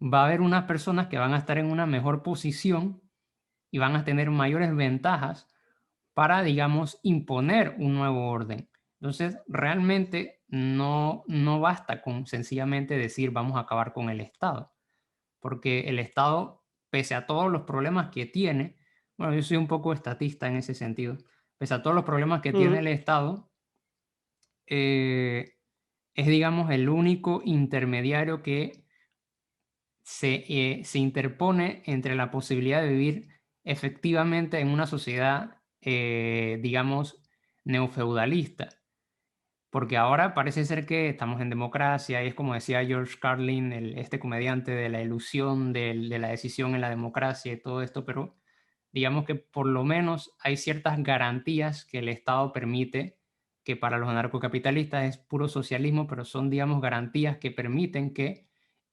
va a haber unas personas que van a estar en una mejor posición y van a tener mayores ventajas para, digamos, imponer un nuevo orden. Entonces, realmente no basta con sencillamente decir vamos a acabar con el Estado, porque el Estado, pese a todos los problemas que tiene, bueno, yo soy un poco estatista en ese sentido, pese a todos los problemas que tiene el Estado, eh, es, digamos, el único intermediario que se interpone entre la posibilidad de vivir efectivamente en una sociedad, digamos, neofeudalista. Porque ahora parece ser que estamos en democracia y es como decía George Carlin, este comediante, de la ilusión de la decisión en la democracia y todo esto, pero digamos que por lo menos hay ciertas garantías que el Estado permite, que para los anarcocapitalistas es puro socialismo, pero son, digamos, garantías que permiten que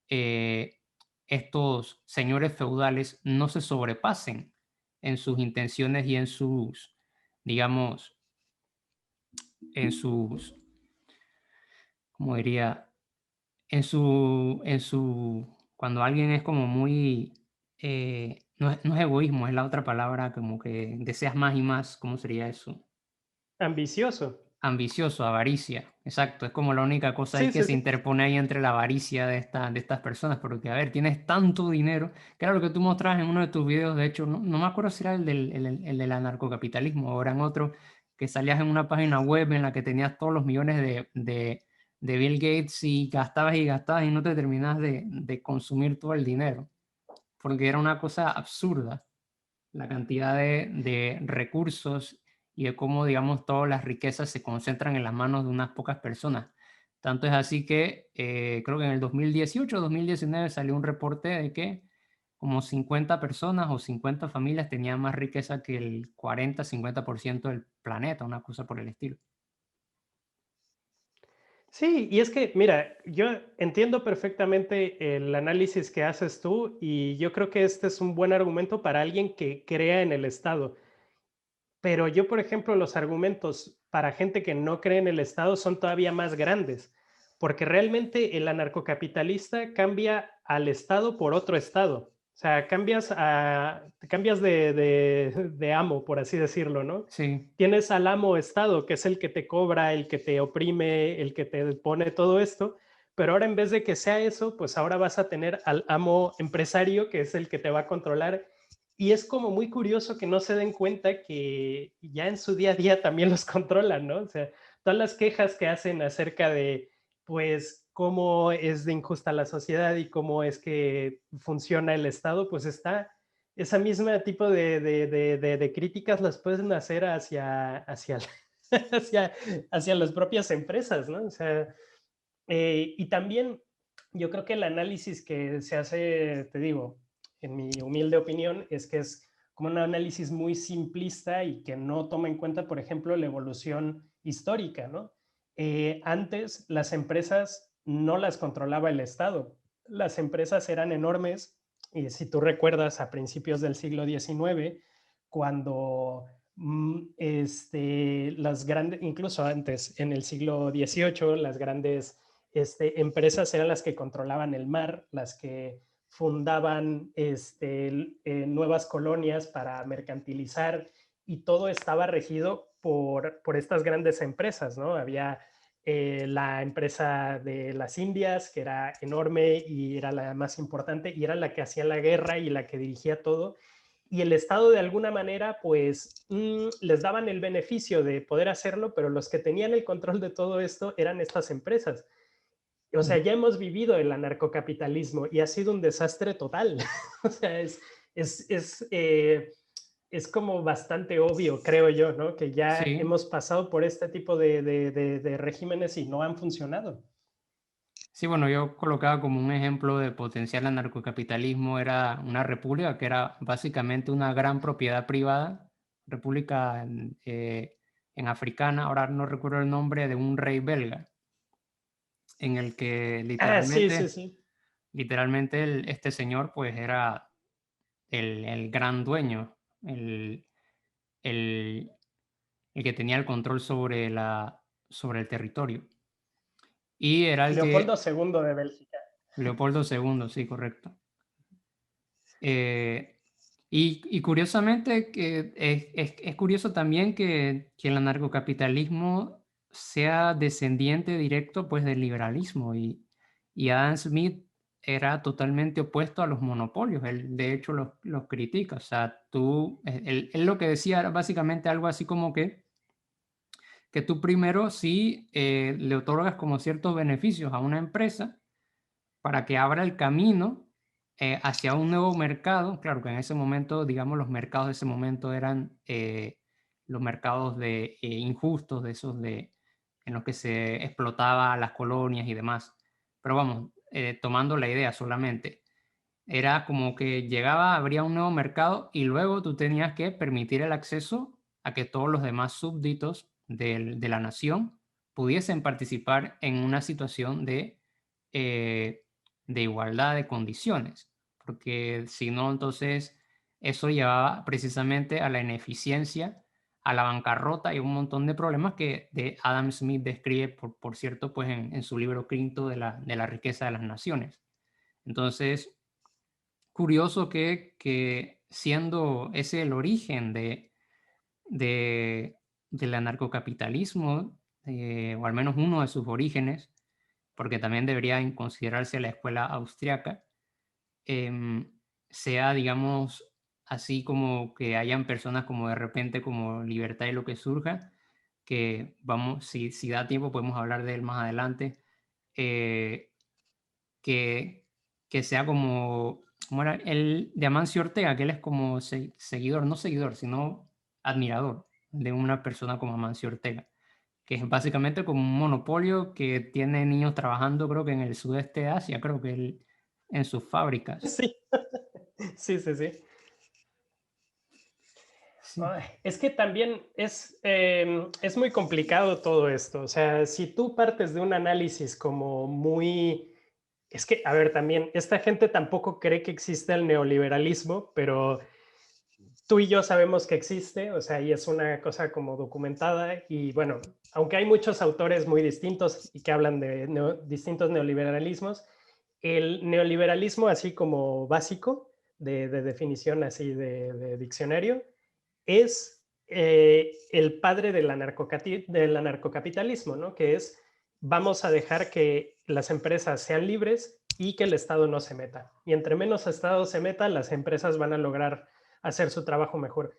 eh, estos señores feudales no se sobrepasen en sus intenciones y en sus, digamos, en sus, ¿cómo diría? Cuando alguien es como muy, no es egoísmo, es la otra palabra, como que deseas más y más, ¿cómo sería eso? Ambicioso. Ambicioso, avaricia, exacto, es como la única cosa ahí Sí, que sí, se sí. interpone ahí entre la avaricia de estas personas, porque a ver, tienes tanto dinero, que era lo que tú mostrabas en uno de tus videos, de hecho, no me acuerdo si era el del anarcocapitalismo o eran otro, que salías en una página web en la que tenías todos los millones de Bill Gates y gastabas y no te terminabas de consumir todo el dinero, porque era una cosa absurda la cantidad de recursos y de cómo, digamos, todas las riquezas se concentran en las manos de unas pocas personas. Tanto es así que creo que en el 2018 o 2019 salió un reporte de que como 50 personas o 50 familias tenían más riqueza que el 40-50% del planeta, una cosa por el estilo. Sí, y es que, mira, yo entiendo perfectamente el análisis que haces tú y yo creo que este es un buen argumento para alguien que crea en el Estado. Pero yo, por ejemplo, los argumentos para gente que no cree en el Estado son todavía más grandes, porque realmente el anarcocapitalista cambia al Estado por otro Estado, sea, cambias de amo, por así decirlo, ¿no? Sí, Tienes al amo Estado, que es el que te cobra, el que te oprime, el que te pone todo esto, pero ahora en vez de que sea eso, pues ahora vas a tener al amo empresario, que es el que te va a controlar. Y es como muy curioso que no se den cuenta que ya en su día a día también los controlan, ¿no? O sea, todas las quejas que hacen acerca de, pues, cómo es de injusta la sociedad y cómo es que funciona el Estado, pues está esa misma tipo de críticas las pueden hacer hacia, hacia las propias empresas, ¿no? O sea, y también yo creo que el análisis que se hace, te digo, en mi humilde opinión, es que es como un análisis muy simplista y que no toma en cuenta, por ejemplo, la evolución histórica, ¿no? Antes las empresas no las controlaba el Estado. Las empresas eran enormes y si tú recuerdas a principios del siglo XIX, cuando las grandes, incluso antes, en el siglo XVIII, las grandes empresas eran las que controlaban el mar, las que fundaban nuevas colonias para mercantilizar y todo estaba regido por estas grandes empresas, ¿no? Había la empresa de las Indias, que era enorme y era la más importante y era la que hacía la guerra y la que dirigía todo. Y el Estado de alguna manera, pues, les daban el beneficio de poder hacerlo, pero los que tenían el control de todo esto eran estas empresas. O sea, ya hemos vivido el anarcocapitalismo y ha sido un desastre total. O sea, es, es, eh, es como bastante obvio, creo yo, ¿no? Que ya sí. hemos pasado por este tipo de regímenes y no han funcionado. Sí, bueno, yo colocaba como un ejemplo de potencial anarcocapitalismo era una república que era básicamente una gran propiedad privada, república en africana, ahora no recuerdo el nombre, de un rey belga, en el que Ah, sí, sí, literalmente, sí. literalmente este señor pues era el gran dueño, el, el, el que tenía el control sobre el territorio. Y era el Leopoldo que, II de Bélgica. Leopoldo II, sí, correcto. Eh, y curiosamente, que es curioso también que el anarcocapitalismo sea descendiente directo pues, del liberalismo y Adam Smith era totalmente opuesto a los monopolios. Él, de hecho, los critica. O sea, él lo que decía era básicamente algo así como que tú primero sí le otorgas como ciertos beneficios a una empresa para que abra el camino hacia un nuevo mercado. Claro que en ese momento, digamos, los mercados de ese momento eran los mercados injustos, de esos en los que se explotaba a las colonias y demás. Pero vamos, tomando la idea solamente, era como que llegaba, habría un nuevo mercado y luego tú tenías que permitir el acceso a que todos los demás súbditos de la nación pudiesen participar en una situación eh, de igualdad de condiciones, porque si no, entonces eso llevaba precisamente a la ineficiencia, a la bancarrota y un montón de problemas que Adam Smith describe, por cierto, pues en su libro Quinto de la riqueza de las naciones. Entonces, curioso que siendo ese el origen de, del anarcocapitalismo, o al menos uno de sus orígenes, porque también debería considerarse la escuela austriaca, em, sea, digamos, así como que hayan personas como de repente como Libertad y lo que surja, que vamos, si da tiempo podemos hablar de él más adelante, eh, que, que sea como era el de Amancio Ortega, que él es como seguidor, no seguidor, sino admirador de una persona como Amancio Ortega, que es básicamente como un monopolio que tiene niños trabajando, creo que en el sudeste de Asia, creo que en sus fábricas. Sí, sí, sí, sí. Sí, Ay, es que también es muy complicado todo esto. O sea, si tú partes de un análisis como muy... Es que, a ver, también, esta gente tampoco cree que existe el neoliberalismo, pero tú y yo sabemos que existe, o sea, y es una cosa como documentada. Y bueno, aunque hay muchos autores muy distintos y que hablan de distintos neoliberalismos, el neoliberalismo así como básico de definición así de diccionario, es el padre del anarcocapitalismo, ¿no? Que es, vamos a dejar que las empresas sean libres y que el Estado no se meta. Y entre menos Estado se meta, las empresas van a lograr hacer su trabajo mejor.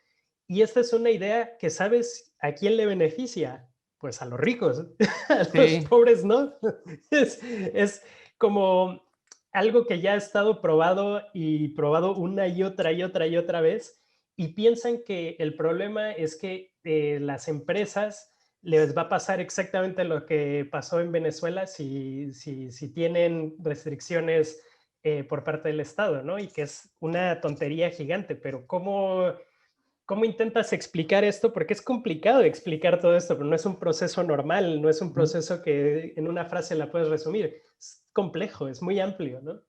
Y esta es una idea que, ¿sabes a quién le beneficia? Pues a los ricos, a los Sí, pobres no. Es como algo que ya ha estado probado y probado una y otra y otra y otra vez, y piensan que el problema es que las empresas les va a pasar exactamente lo que pasó en Venezuela si tienen restricciones por parte del Estado, ¿no? Y que es una tontería gigante, pero ¿cómo intentas explicar esto? Porque es complicado explicar todo esto, pero no es un proceso normal, no es un ujú. proceso que en una frase la puedes resumir. Es complejo, es muy amplio, ¿no?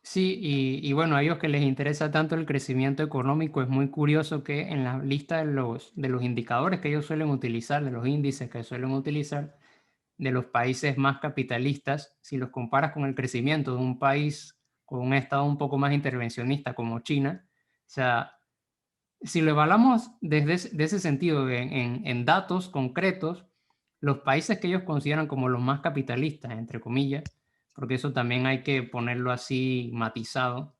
Sí, y bueno, a ellos que les interesa tanto el crecimiento económico, es muy curioso que en la lista de los indicadores que ellos suelen utilizar, de los índices que suelen utilizar, de los países más capitalistas, si los comparas con el crecimiento de un país con un estado un poco más intervencionista como China, o sea, si lo evaluamos desde de ese sentido, en datos concretos, los países que ellos consideran como los más capitalistas, entre comillas, porque eso también hay que ponerlo así matizado,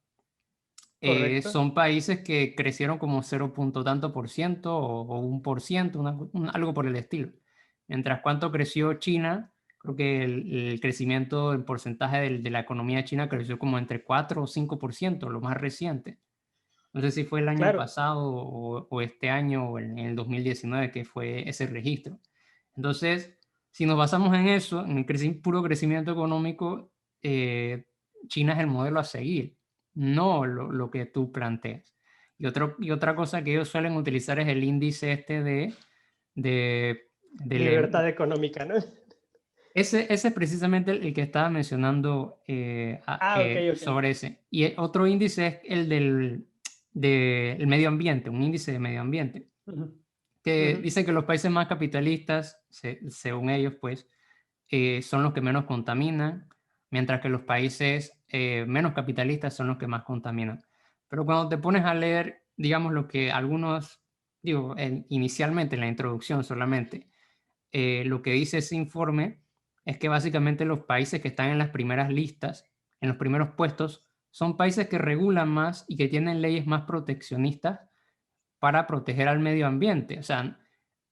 Correcto. son países que crecieron como 0 punto tanto por ciento o 1%, algo por el estilo. Mientras cuánto creció China, creo que el crecimiento en porcentaje de la economía china creció como entre 4 o 5%, lo más reciente. No sé si fue el año Claro. pasado o este año o en el 2019 que fue ese registro. Entonces, si nos basamos en eso, en el puro crecimiento económico, China es el modelo a seguir, no lo que tú planteas. Y otra cosa que ellos suelen utilizar es el índice este de, Libertad económica, ¿no? ese es precisamente el que estaba mencionando Ah, ok, ok. sobre ese. Y otro índice es el del medio ambiente, un índice de medio ambiente, Ujú, que ujú. dice que los países más capitalistas, según ellos, pues, son los que menos contaminan, mientras que los países menos capitalistas son los que más contaminan. Pero cuando te pones a leer, digamos, lo que algunos, digo, inicialmente en la introducción solamente, lo que dice ese informe es que básicamente los países que están en las primeras listas, en los primeros puestos, son países que regulan más y que tienen leyes más proteccionistas para proteger al medio ambiente. O sea,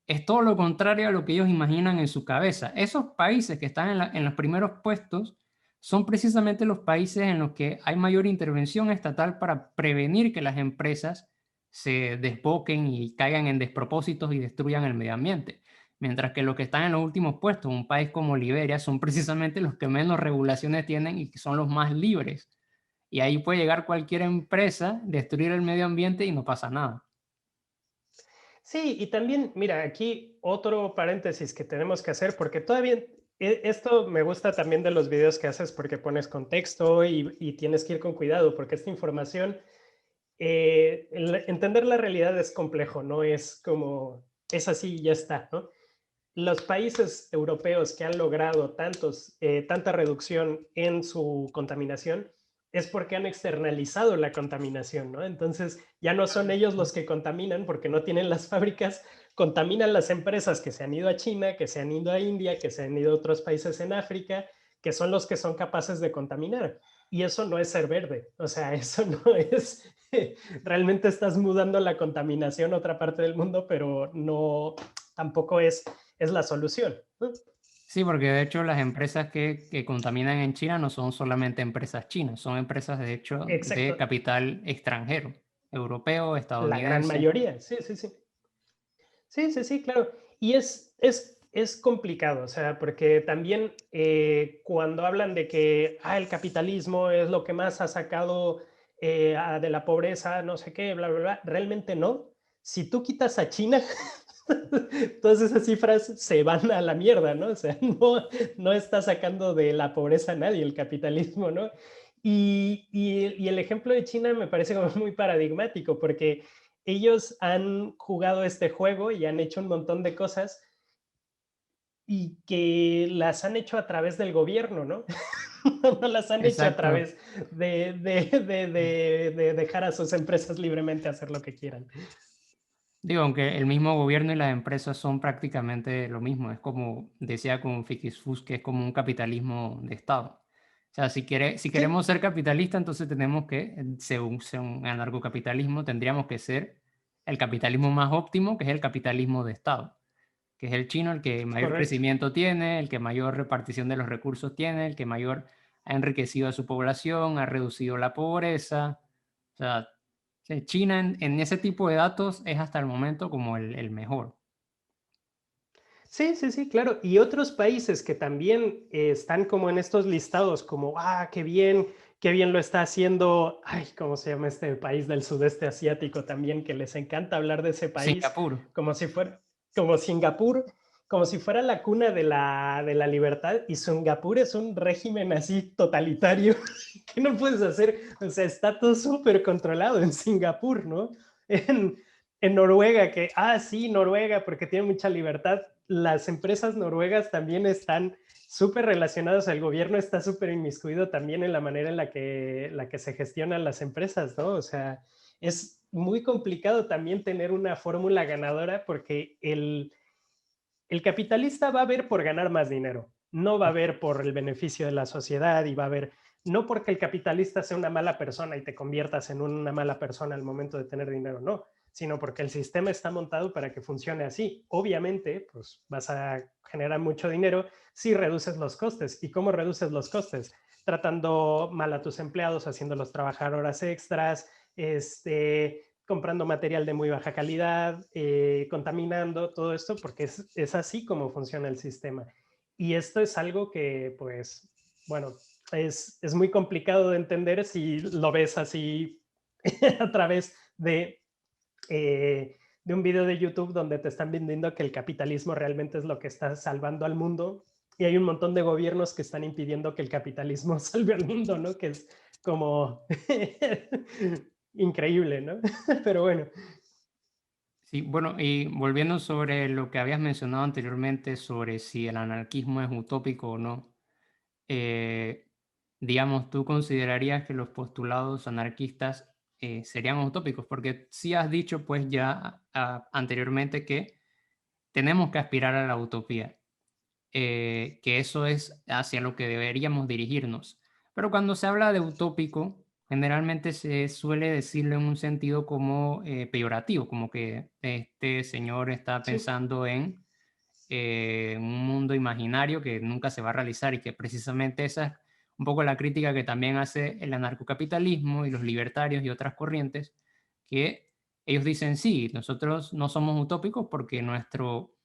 es todo lo contrario a lo que ellos imaginan en su cabeza. Esos países que están en los primeros puestos son precisamente los países en los que hay mayor intervención estatal para prevenir que las empresas se desboquen y caigan en despropósitos y destruyan el medio ambiente. Mientras que los que están en los últimos puestos, un país como Liberia, son precisamente los que menos regulaciones tienen y que son los más libres. Y ahí puede llegar cualquier empresa, destruir el medio ambiente y no pasa nada. Sí, y también, mira, aquí otro paréntesis que tenemos que hacer, porque todavía esto me gusta también de los videos que haces porque pones contexto y tienes que ir con cuidado, porque esta información, entender la realidad es complejo, no es como, es así y ya está, ¿no? Los países europeos que han logrado tanta reducción en su contaminación es porque han externalizado la contaminación, ¿no? Entonces ya no son ellos los que contaminan porque no tienen las fábricas, contaminan las empresas que se han ido a China, que se han ido a India, que se han ido a otros países en África, que son los que son capaces de contaminar. Y eso no es ser verde, o sea, eso no es, realmente estás mudando la contaminación a otra parte del mundo, pero no, tampoco es la solución. Sí, porque de hecho las empresas que contaminan en China no son solamente empresas chinas, son empresas de hecho de Exacto, capital extranjero, europeo, la gran estadounidense. mayoría, sí, sí, sí. Sí, sí, sí, claro. Y es complicado, o sea, porque también cuando hablan de que el capitalismo es lo que más ha sacado de la pobreza, no sé qué, bla, bla, bla, realmente no. Si tú quitas a China, todas esas cifras se van a la mierda, ¿no? O sea, no está sacando de la pobreza a nadie el capitalismo, ¿no? Y el ejemplo de China me parece como muy paradigmático, porque ellos han jugado este juego y han hecho un montón de cosas y que las han hecho a través del gobierno, ¿no? no las han hecho a Exacto. través de dejar a sus empresas libremente hacer lo que quieran. Digo, aunque el mismo gobierno y las empresas son prácticamente lo mismo, es como decía con Fikisfus, que es como un capitalismo de Estado. O sea, si Sí, queremos ser capitalistas, entonces tenemos que, según anarcocapitalismo, tendríamos que ser el capitalismo más óptimo, que es el capitalismo de Estado, que es el chino, el que mayor correcto. crecimiento tiene, el que mayor repartición de los recursos tiene, el que mayor ha enriquecido a su población, ha reducido la pobreza. O sea, sí, China en ese tipo de datos es hasta el momento como el mejor. Sí, sí, sí, claro. Y otros países que también están como en estos listados, como, qué bien lo está haciendo, ay, ¿cómo se llama este país del sudeste asiático también? Que les encanta hablar de ese país Singapur. como si fuera, como Singapur, como si fuera la cuna de la libertad. Y Singapur es un régimen así totalitario que no puedes hacer, o sea, está todo súper controlado en Singapur, ¿no? En, en Noruega, sí, Noruega, porque tiene mucha libertad. Las empresas noruegas también están súper relacionadas, el gobierno está súper inmiscuido también en la manera en la que se gestionan las empresas, ¿no? O sea, es muy complicado también tener una fórmula ganadora porque el capitalista va a ver por ganar más dinero, no va a ver por el beneficio de la sociedad y va a ver, no porque el capitalista sea una mala persona y te conviertas en una mala persona al momento de tener dinero, no, sino porque el sistema está montado para que funcione así. Obviamente, pues vas a generar mucho dinero si reduces los costes. ¿Y cómo reduces los costes? Tratando mal a tus empleados, haciéndolos trabajar horas extras, comprando material de muy baja calidad, contaminando, todo esto, porque es así como funciona el sistema. Y esto es algo que, pues, bueno, es muy complicado de entender si lo ves así a través de un video de YouTube donde te están vendiendo que el capitalismo realmente es lo que está salvando al mundo. Y hay un montón de gobiernos que están impidiendo que el capitalismo salve al mundo, ¿no? Que es como increíble, ¿no? Pero bueno, Sí, bueno, y volviendo sobre lo que habías mencionado anteriormente sobre si el anarquismo es utópico o no, eh, digamos, ¿tú considerarías que los postulados anarquistas serían utópicos? Porque sí has dicho pues ya anteriormente que tenemos que aspirar a la utopía, que eso es hacia lo que deberíamos dirigirnos. Pero cuando se habla de utópico, generalmente se suele decirlo en un sentido como peyorativo, como que este señor está sí. pensando en un mundo imaginario que nunca se va a realizar y que precisamente esa es un poco la crítica que también hace el anarcocapitalismo y los libertarios y otras corrientes, que ellos dicen, sí, nosotros no somos utópicos porque nuestro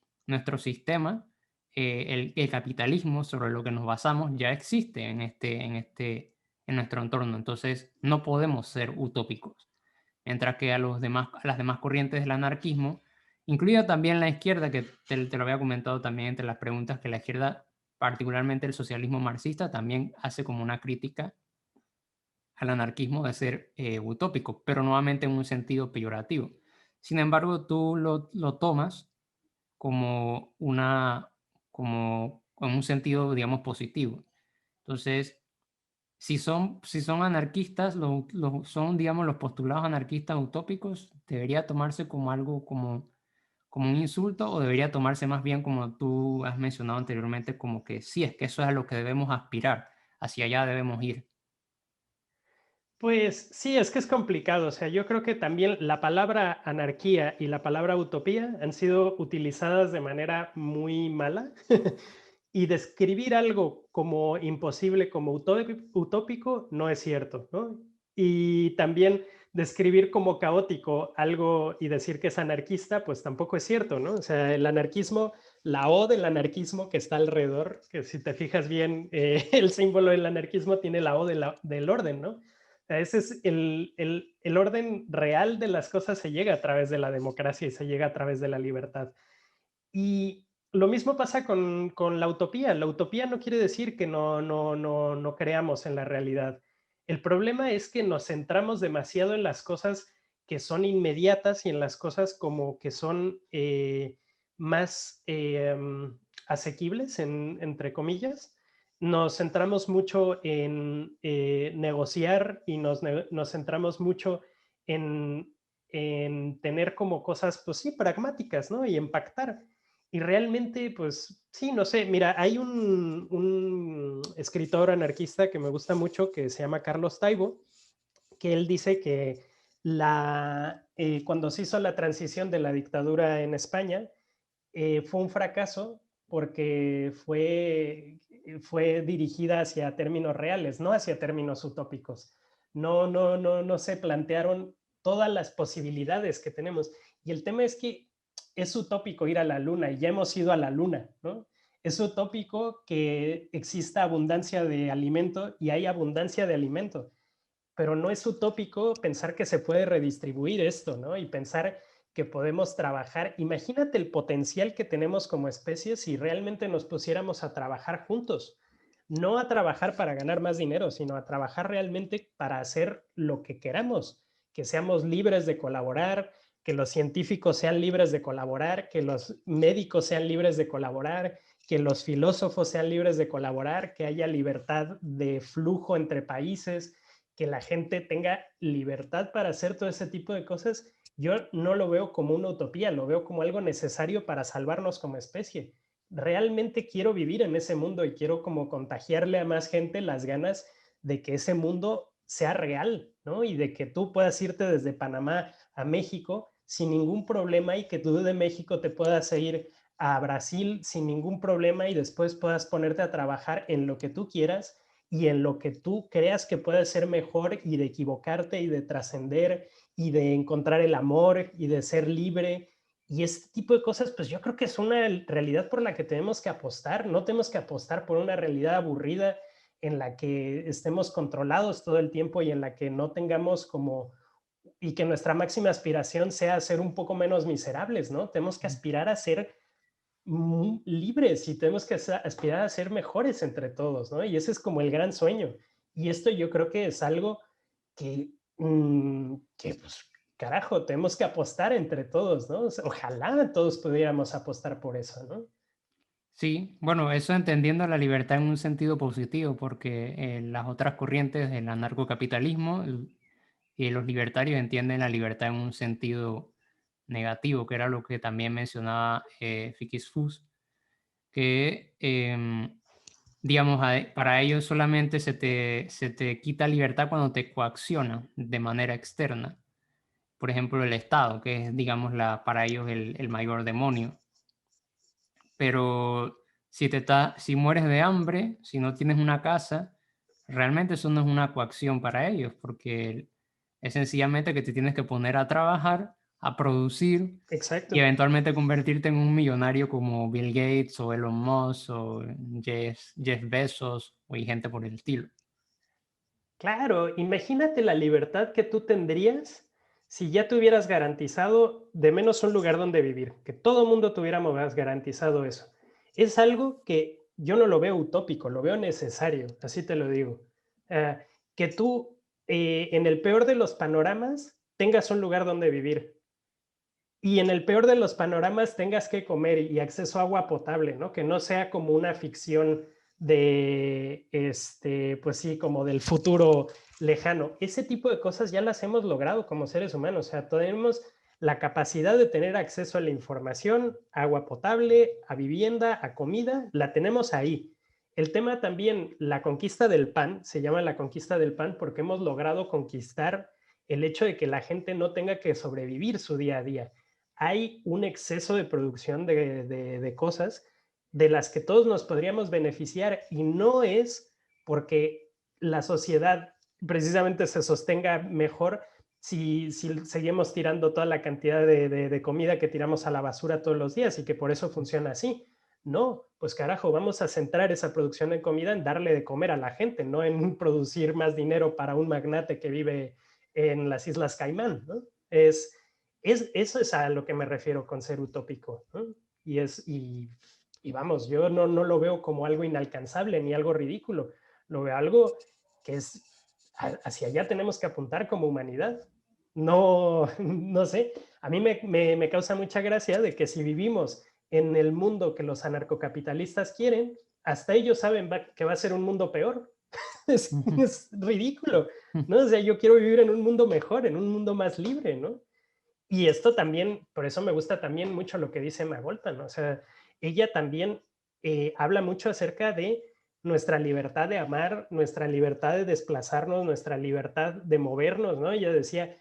sistema, el capitalismo sobre lo que nos basamos, ya existe en nuestro entorno, entonces no podemos ser utópicos. Mientras que a las demás corrientes del anarquismo, incluida también la izquierda, que te lo había comentado también entre las preguntas, que la izquierda, particularmente el socialismo marxista, también hace como una crítica al anarquismo de ser utópico, pero nuevamente en un sentido peyorativo. Sin embargo, tú lo tomas como como en un sentido, digamos, positivo. Entonces, si son anarquistas, son, digamos, los postulados anarquistas utópicos, debería tomarse como algo como un insulto o debería tomarse más bien como tú has mencionado anteriormente, como que sí, es que eso es a lo que debemos aspirar, hacia allá debemos ir. Pues sí, es que es complicado. O sea, yo creo que también la palabra anarquía y la palabra utopía han sido utilizadas de manera muy mala. Y describir algo como imposible, como utópico, no es cierto, ¿no? Y también describir como caótico algo y decir que es anarquista, pues tampoco es cierto, ¿no? O sea, el anarquismo, la O del anarquismo que está alrededor, que si te fijas bien, el símbolo del anarquismo tiene la O del orden, ¿no? O sea, ese es el orden real de las cosas, se llega a través de la democracia y se llega a través de la libertad. Y lo mismo pasa con la utopía. La utopía no quiere decir que no creamos en la realidad. El problema es que nos centramos demasiado en las cosas que son inmediatas y en las cosas como que son más asequibles, entre comillas, nos centramos mucho en negociar y nos centramos mucho en, en tener como cosas, pues sí, pragmáticas, ¿no? Y impactar. Y realmente, pues sí, no sé, mira, hay un escritor anarquista que me gusta mucho que se llama Carlos Taibo, que él dice que cuando se hizo la transición de la dictadura en España, fue un fracaso porque fue dirigida hacia términos reales, no hacia términos utópicos. No se plantearon todas las posibilidades que tenemos. Y el tema es que es utópico ir a la luna y ya hemos ido a la luna, ¿no? Es utópico que exista abundancia de alimento y hay abundancia de alimento, pero no es utópico pensar que se puede redistribuir esto, ¿no? Y pensar que podemos trabajar. Imagínate el potencial que tenemos como especie si realmente nos pusiéramos a trabajar juntos. No a trabajar para ganar más dinero, sino a trabajar realmente para hacer lo que queramos, que seamos libres de colaborar, que los científicos sean libres de colaborar, que los médicos sean libres de colaborar, que los filósofos sean libres de colaborar, que haya libertad de flujo entre países, que la gente tenga libertad para hacer todo ese tipo de cosas. Yo no lo veo como una utopía, lo veo como algo necesario para salvarnos como especie. Realmente quiero vivir en ese mundo y quiero como contagiarle a más gente las ganas de que ese mundo sea real, ¿no? Y de que tú puedas irte desde Panamá a México sin ningún problema y que tú de México te puedas ir a Brasil sin ningún problema y después puedas ponerte a trabajar en lo que tú quieras y en lo que tú creas que puede ser mejor y de equivocarte y de trascender y de encontrar el amor y de ser libre. Y este tipo de cosas, pues yo creo que es una realidad por la que tenemos que apostar. No tenemos que apostar por una realidad aburrida en la que estemos controlados todo el tiempo y en la que no tengamos como, y que nuestra máxima aspiración sea ser un poco menos miserables, ¿no? Tenemos que aspirar a ser libres y tenemos que aspirar a ser mejores entre todos, ¿no? Y ese es como el gran sueño. Y esto yo creo que es algo que pues, carajo, tenemos que apostar entre todos, ¿no? O sea, ojalá todos pudiéramos apostar por eso, ¿no? Sí, bueno, eso entendiendo la libertad en un sentido positivo, porque las otras corrientes del anarcocapitalismo y los libertarios entienden la libertad en un sentido negativo, que era lo que también mencionaba Fikis Fus, que digamos, para ellos solamente se te quita libertad cuando te coacciona de manera externa. Por ejemplo, el Estado, que es, digamos, para ellos el mayor demonio. Pero si mueres de hambre, si no tienes una casa, realmente eso no es una coacción para ellos, porque es sencillamente que te tienes que poner a trabajar, a producir y Exacto. eventualmente convertirte en un millonario como Bill Gates o Elon Musk o Jeff Bezos o y gente por el estilo. Claro, imagínate la libertad que tú tendrías si ya tuvieras garantizado de menos un lugar donde vivir, que todo el mundo tuviéramos garantizado eso. Es algo que yo no lo veo utópico, lo veo necesario, así te lo digo. Uh, que tú, en el peor de los panoramas, tengas un lugar donde vivir. Y en el peor de los panoramas tengas que comer y acceso a agua potable, ¿no? Que no sea como una ficción de, pues sí, como del futuro lejano. Ese tipo de cosas ya las hemos logrado como seres humanos. O sea, tenemos la capacidad de tener acceso a la información, a agua potable, a vivienda, a comida, la tenemos ahí. El tema también, la conquista del pan, se llama la conquista del pan porque hemos logrado conquistar el hecho de que la gente no tenga que sobrevivir su día a día. Hay un exceso de producción de cosas de las que todos nos podríamos beneficiar y no es porque la sociedad precisamente se sostenga mejor si seguimos tirando toda la cantidad de comida que tiramos a la basura todos los días y que por eso funciona así. No, pues carajo, vamos a centrar esa producción de comida en darle de comer a la gente, no en producir más dinero para un magnate que vive en las Islas Caimán, ¿no? Eso es a lo que me refiero con ser utópico, ¿no? Y vamos, yo no lo veo como algo inalcanzable ni algo ridículo, lo veo algo que es, hacia allá tenemos que apuntar como humanidad. No, no sé, a mí me causa mucha gracia de que si vivimos en el mundo que los anarcocapitalistas quieren, hasta ellos saben que va a ser un mundo peor. Es ridículo, ¿no? O sea, yo quiero vivir en un mundo mejor, en un mundo más libre, ¿no? Y esto también, por eso me gusta también mucho lo que dice Emma Goldman, ¿no? O sea, ella también habla mucho acerca de nuestra libertad de amar, nuestra libertad de desplazarnos, nuestra libertad de movernos, ¿no? Ella decía,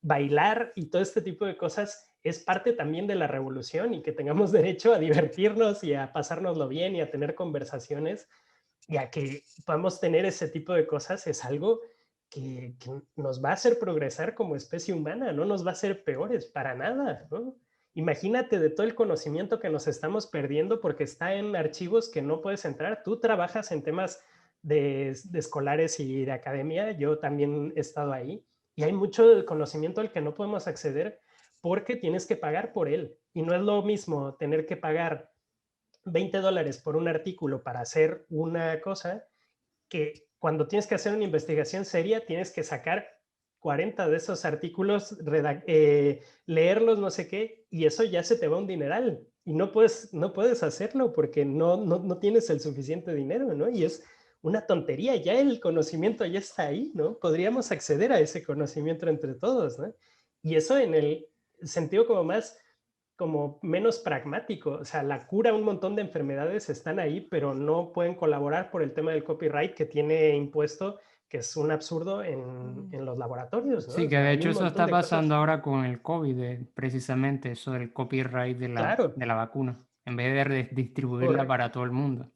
bailar y todo este tipo de cosas es parte también de la revolución y que tengamos derecho a divertirnos y a pasárnoslo bien y a tener conversaciones y a que podamos tener ese tipo de cosas es algo que nos va a hacer progresar como especie humana, no nos va a hacer peores para nada, ¿no? Imagínate de todo el conocimiento que nos estamos perdiendo porque está en archivos que no puedes entrar. Tú trabajas en temas de escolares y de academia, yo también he estado ahí, y hay mucho conocimiento al que no podemos acceder porque tienes que pagar por él. Y no es lo mismo tener que pagar $20 por un artículo para hacer una cosa que cuando tienes que hacer una investigación seria tienes que sacar 40 de esos artículos, leerlos, no sé qué, y eso ya se te va un dineral. Y no puedes hacerlo porque no tienes el suficiente dinero, ¿no? Y es una tontería, ya el conocimiento ya está ahí, ¿no? Podríamos acceder a ese conocimiento entre todos, ¿no? Y eso en el sentido como más como menos pragmático. O sea, la cura, un montón de enfermedades están ahí, pero no pueden colaborar por el tema del copyright que tiene impuesto, que es un absurdo en los laboratorios, ¿no? Sí, O que sea, de hay hecho un eso montón está de pasando cosas. ahora con el COVID, precisamente eso del copyright Claro, de la vacuna, en vez de distribuirla correcto. para todo el mundo.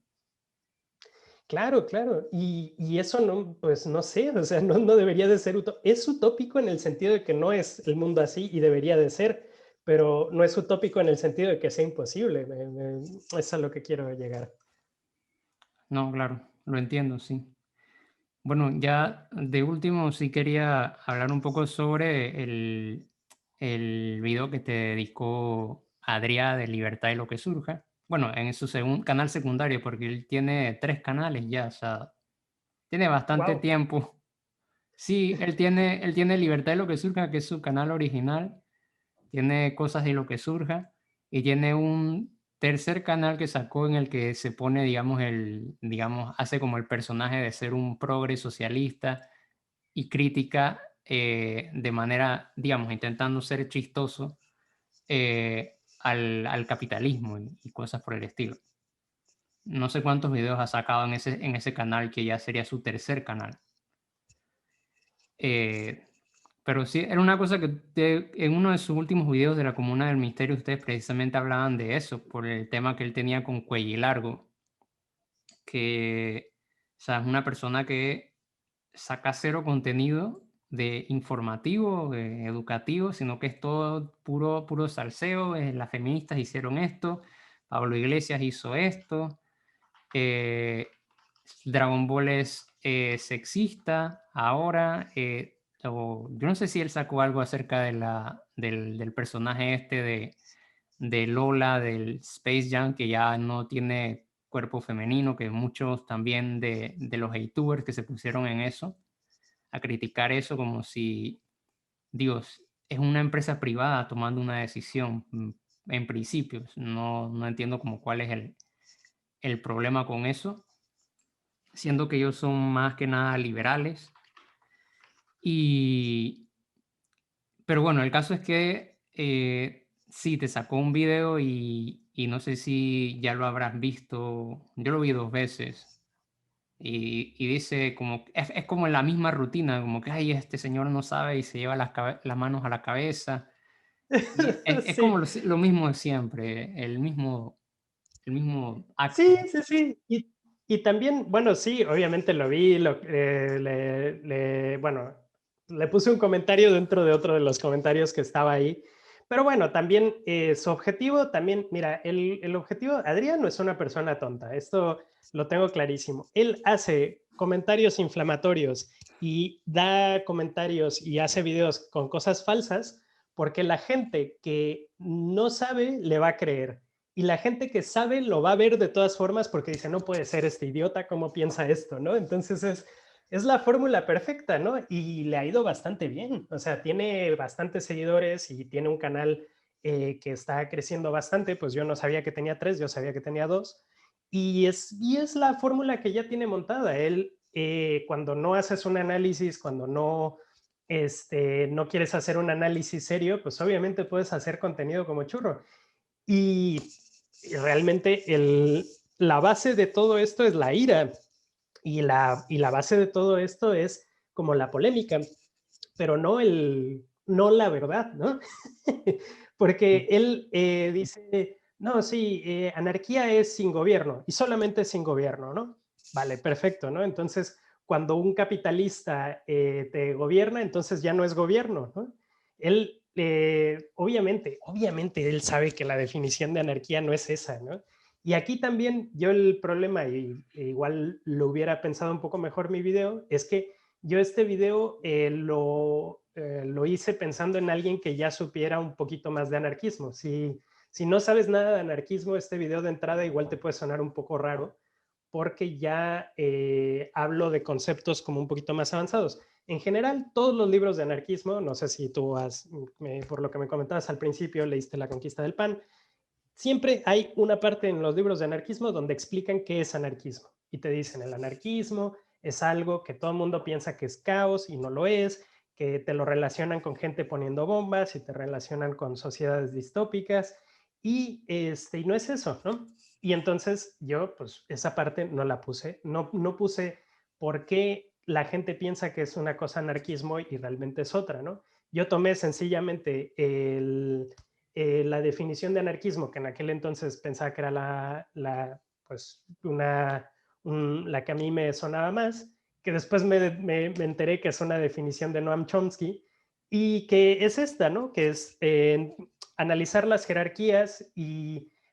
Claro, claro. Y eso no, pues no sé, o sea, no debería de ser es utópico en el sentido de que no es el mundo así y debería de ser, pero no es utópico en el sentido de que sea imposible. Es a lo que quiero llegar. No, claro, lo entiendo, sí. Bueno, ya de último sí quería hablar un poco sobre el video que te dedicó Adrià de Libertad y lo que surja. Bueno, en su canal secundario, porque él tiene 3 canales ya, o sea, tiene bastante Wow. tiempo. Sí, él tiene Libertad y lo que surja, que es su canal original, tiene cosas de lo que surja, y tiene un tercer canal que sacó en el que se pone, digamos, hace como el personaje de ser un progre socialista y crítica de manera, digamos, intentando ser chistoso al capitalismo y cosas por el estilo. No sé cuántos videos ha sacado en ese canal, que ya sería su tercer canal. Eh, pero sí, era una cosa que en uno de sus últimos videos de la Comuna del Misterio, ustedes precisamente hablaban de eso, por el tema que él tenía con Cuellilargo, que, o sea, es una persona que saca cero contenido de informativo, de educativo, sino que es todo puro, puro salseo. Las feministas hicieron esto, Pablo Iglesias hizo esto, eh, Dragon Ball es sexista ahora. Yo no sé si él sacó algo acerca del personaje este de Lola, del Space Jam, que ya no tiene cuerpo femenino, que muchos también de los youtubers que se pusieron en eso, a criticar eso como si, Dios, es una empresa privada tomando una decisión. En principio, no entiendo como cuál es el problema con eso, siendo que ellos son más que nada liberales. Y, pero bueno, el caso es que sí, te sacó un video y no sé si ya lo habrás visto. Yo lo vi 2 veces. Y dice como, es como la misma rutina, como que, ay, este señor no sabe y se lleva las manos a la cabeza. Y es como Sí, lo mismo de siempre, el mismo sí, acto. sí, sí. Y también, bueno, sí, obviamente lo vi, bueno, le puse un comentario dentro de otro de los comentarios que estaba ahí. Pero bueno, también su objetivo, también, mira, el objetivo, Adrián no es una persona tonta, esto lo tengo clarísimo. Él hace comentarios inflamatorios y da comentarios y hace videos con cosas falsas porque la gente que no sabe le va a creer. Y la gente que sabe lo va a ver de todas formas porque dice, no puede ser este idiota, ¿cómo piensa esto? ¿No? Entonces es la fórmula perfecta, ¿no? Y le ha ido bastante bien. O sea, tiene bastantes seguidores y tiene un canal que está creciendo bastante. Pues yo no sabía que tenía 3, yo sabía que tenía 2. y es la fórmula que ya tiene montada. Él, cuando no haces un análisis, cuando no, no quieres hacer un análisis serio, pues obviamente puedes hacer contenido como churro. Y realmente la base de todo esto es la ira. Y la base de todo esto es como la polémica, pero no la verdad, ¿no? Porque él dice, no, sí, anarquía es sin gobierno y solamente sin gobierno, ¿no? Vale, perfecto, ¿no? Entonces, cuando un capitalista te gobierna, entonces ya no es gobierno, ¿no? Él, obviamente, él sabe que la definición de anarquía no es esa, ¿no? Y aquí también yo el problema, y igual lo hubiera pensado un poco mejor mi video, es que yo este video lo hice pensando en alguien que ya supiera un poquito más de anarquismo. Si no sabes nada de anarquismo, este video de entrada igual te puede sonar un poco raro, porque ya hablo de conceptos como un poquito más avanzados. En general, todos los libros de anarquismo, no sé si tú por lo que me comentabas al principio, leíste La Conquista del Pan, siempre hay una parte en los libros de anarquismo donde explican qué es anarquismo. Y te dicen, el anarquismo es algo que todo el mundo piensa que es caos y no lo es, que te lo relacionan con gente poniendo bombas y te relacionan con sociedades distópicas. Y no es eso, ¿no? Y entonces yo, pues esa parte no la puse, no puse por qué la gente piensa que es una cosa anarquismo y realmente es otra, ¿no? Yo tomé sencillamente la definición de anarquismo, que en aquel entonces pensaba que era pues la que a mí me sonaba más, que después me enteré que es una definición de Noam Chomsky, y que es esta, ¿no? Que es analizar las jerarquías,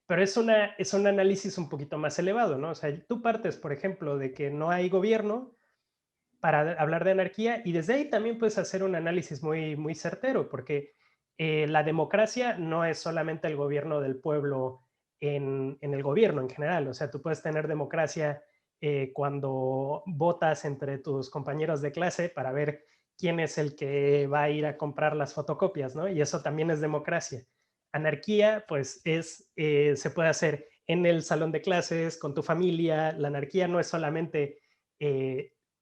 pero es un análisis un poquito más elevado, ¿no? O sea, tú partes, por ejemplo, de que no hay gobierno para hablar de anarquía, y desde ahí también puedes hacer un análisis muy, muy certero, porque la democracia no es solamente el gobierno del pueblo en el gobierno en general. O sea, tú puedes tener democracia cuando votas entre tus compañeros de clase para ver quién es el que va a ir a comprar las fotocopias, ¿no? Y eso también es democracia. Anarquía, pues se puede hacer en el salón de clases, con tu familia. La anarquía no es solamente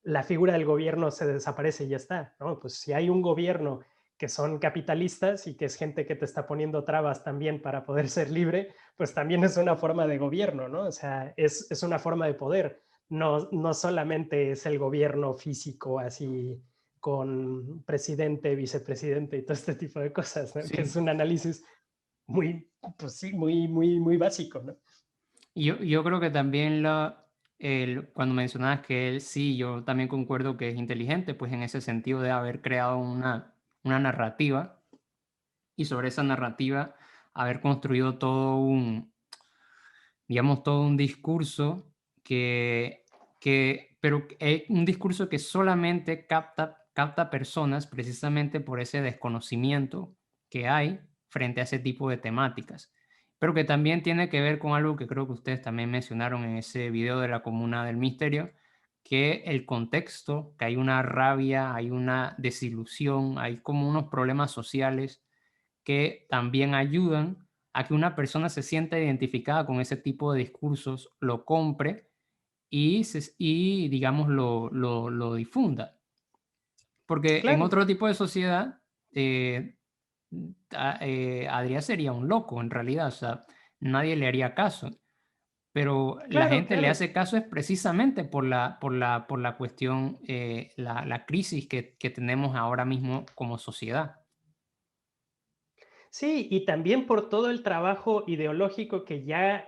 la figura del gobierno se desaparece y ya está, ¿no? Pues si hay un gobierno que son capitalistas y que es gente que te está poniendo trabas también para poder ser libre, pues también es una forma de gobierno, ¿no? O sea, es una forma de poder. No solamente es el gobierno físico así con presidente, vicepresidente y todo este tipo de cosas, ¿no? Que Sí. es un análisis muy, pues sí, muy básico, ¿no? Yo creo que también cuando mencionabas que él sí, yo también concuerdo que es inteligente, pues en ese sentido de haber creado una narrativa y sobre esa narrativa haber construido digamos, todo un discurso pero es un discurso que solamente capta personas precisamente por ese desconocimiento que hay frente a ese tipo de temáticas. Pero que también tiene que ver con algo que creo que ustedes también mencionaron en ese video de la Comuna del Misterio, que el contexto, que hay una rabia, hay una desilusión, hay como unos problemas sociales que también ayudan a que una persona se sienta identificada con ese tipo de discursos, lo compre y digamos, lo difunda. Porque en Claro, otro tipo de sociedad, Adrián sería un loco en realidad, o sea, nadie le haría caso. Pero la claro, gente le claro. hace caso es precisamente por la cuestión, la crisis que tenemos ahora mismo como sociedad. Sí, y también por todo el trabajo ideológico que ya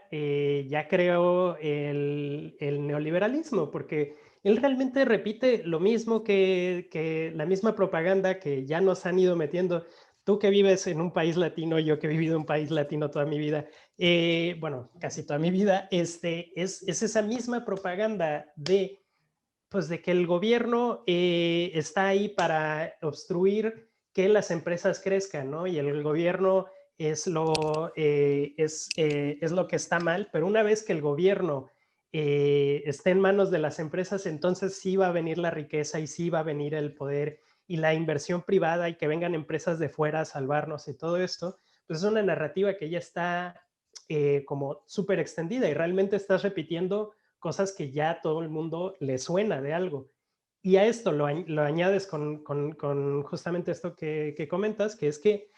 creó el neoliberalismo, porque él realmente repite lo mismo que la misma propaganda que ya nos han ido metiendo. Tú que vives en un país latino, yo que he vivido en un país latino toda mi vida, bueno, casi toda mi vida, es esa misma propaganda pues de que el gobierno está ahí para obstruir que las empresas crezcan, ¿no? Y el gobierno es lo que está mal, pero una vez que el gobierno esté en manos de las empresas, entonces sí va a venir la riqueza y sí va a venir el poder y la inversión privada y que vengan empresas de fuera a salvarnos y todo esto, pues es una narrativa que ya está como súper extendida y realmente estás repitiendo cosas que ya a todo el mundo le suena de algo. Y a esto lo añades con justamente esto que comentas, que es que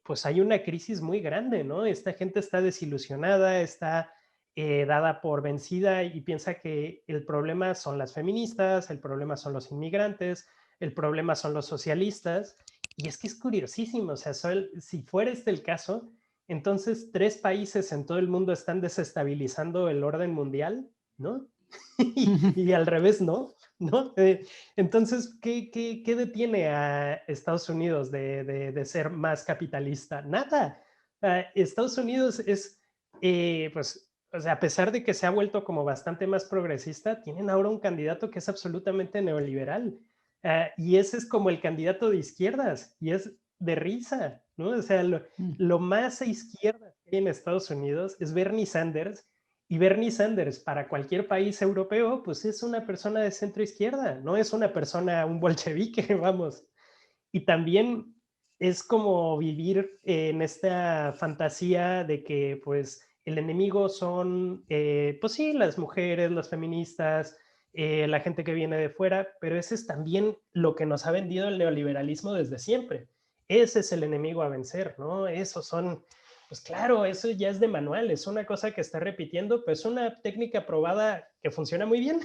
pues hay una crisis muy grande, ¿no? Esta gente está desilusionada, está dada por vencida y piensa que el problema son las feministas, el problema son los inmigrantes, el problema son los socialistas. Y es que es curiosísimo, o sea, si fuera este el caso, entonces 3 países en todo el mundo están desestabilizando el orden mundial, ¿no? y al revés, ¿no? Entonces, ¿qué detiene a Estados Unidos de ser más capitalista? Nada. Estados Unidos es, pues, o sea, a pesar de que se ha vuelto como bastante más progresista, tienen ahora un candidato que es absolutamente neoliberal. Y ese es como el candidato de izquierdas y es de risa, ¿no? O sea, lo más a izquierda que hay en Estados Unidos es Bernie Sanders, y Bernie Sanders para cualquier país europeo, pues es una persona de centro izquierda, no es una persona, un bolchevique, vamos. Y también es como vivir en esta fantasía de que pues el enemigo son, pues sí, las mujeres, las feministas, la gente que viene de fuera, pero ese es también lo que nos ha vendido el neoliberalismo desde siempre. Ese es el enemigo a vencer, ¿no? Esos son, pues claro, eso ya es de manual, es una cosa que está repitiendo, pues es una técnica probada que funciona muy bien.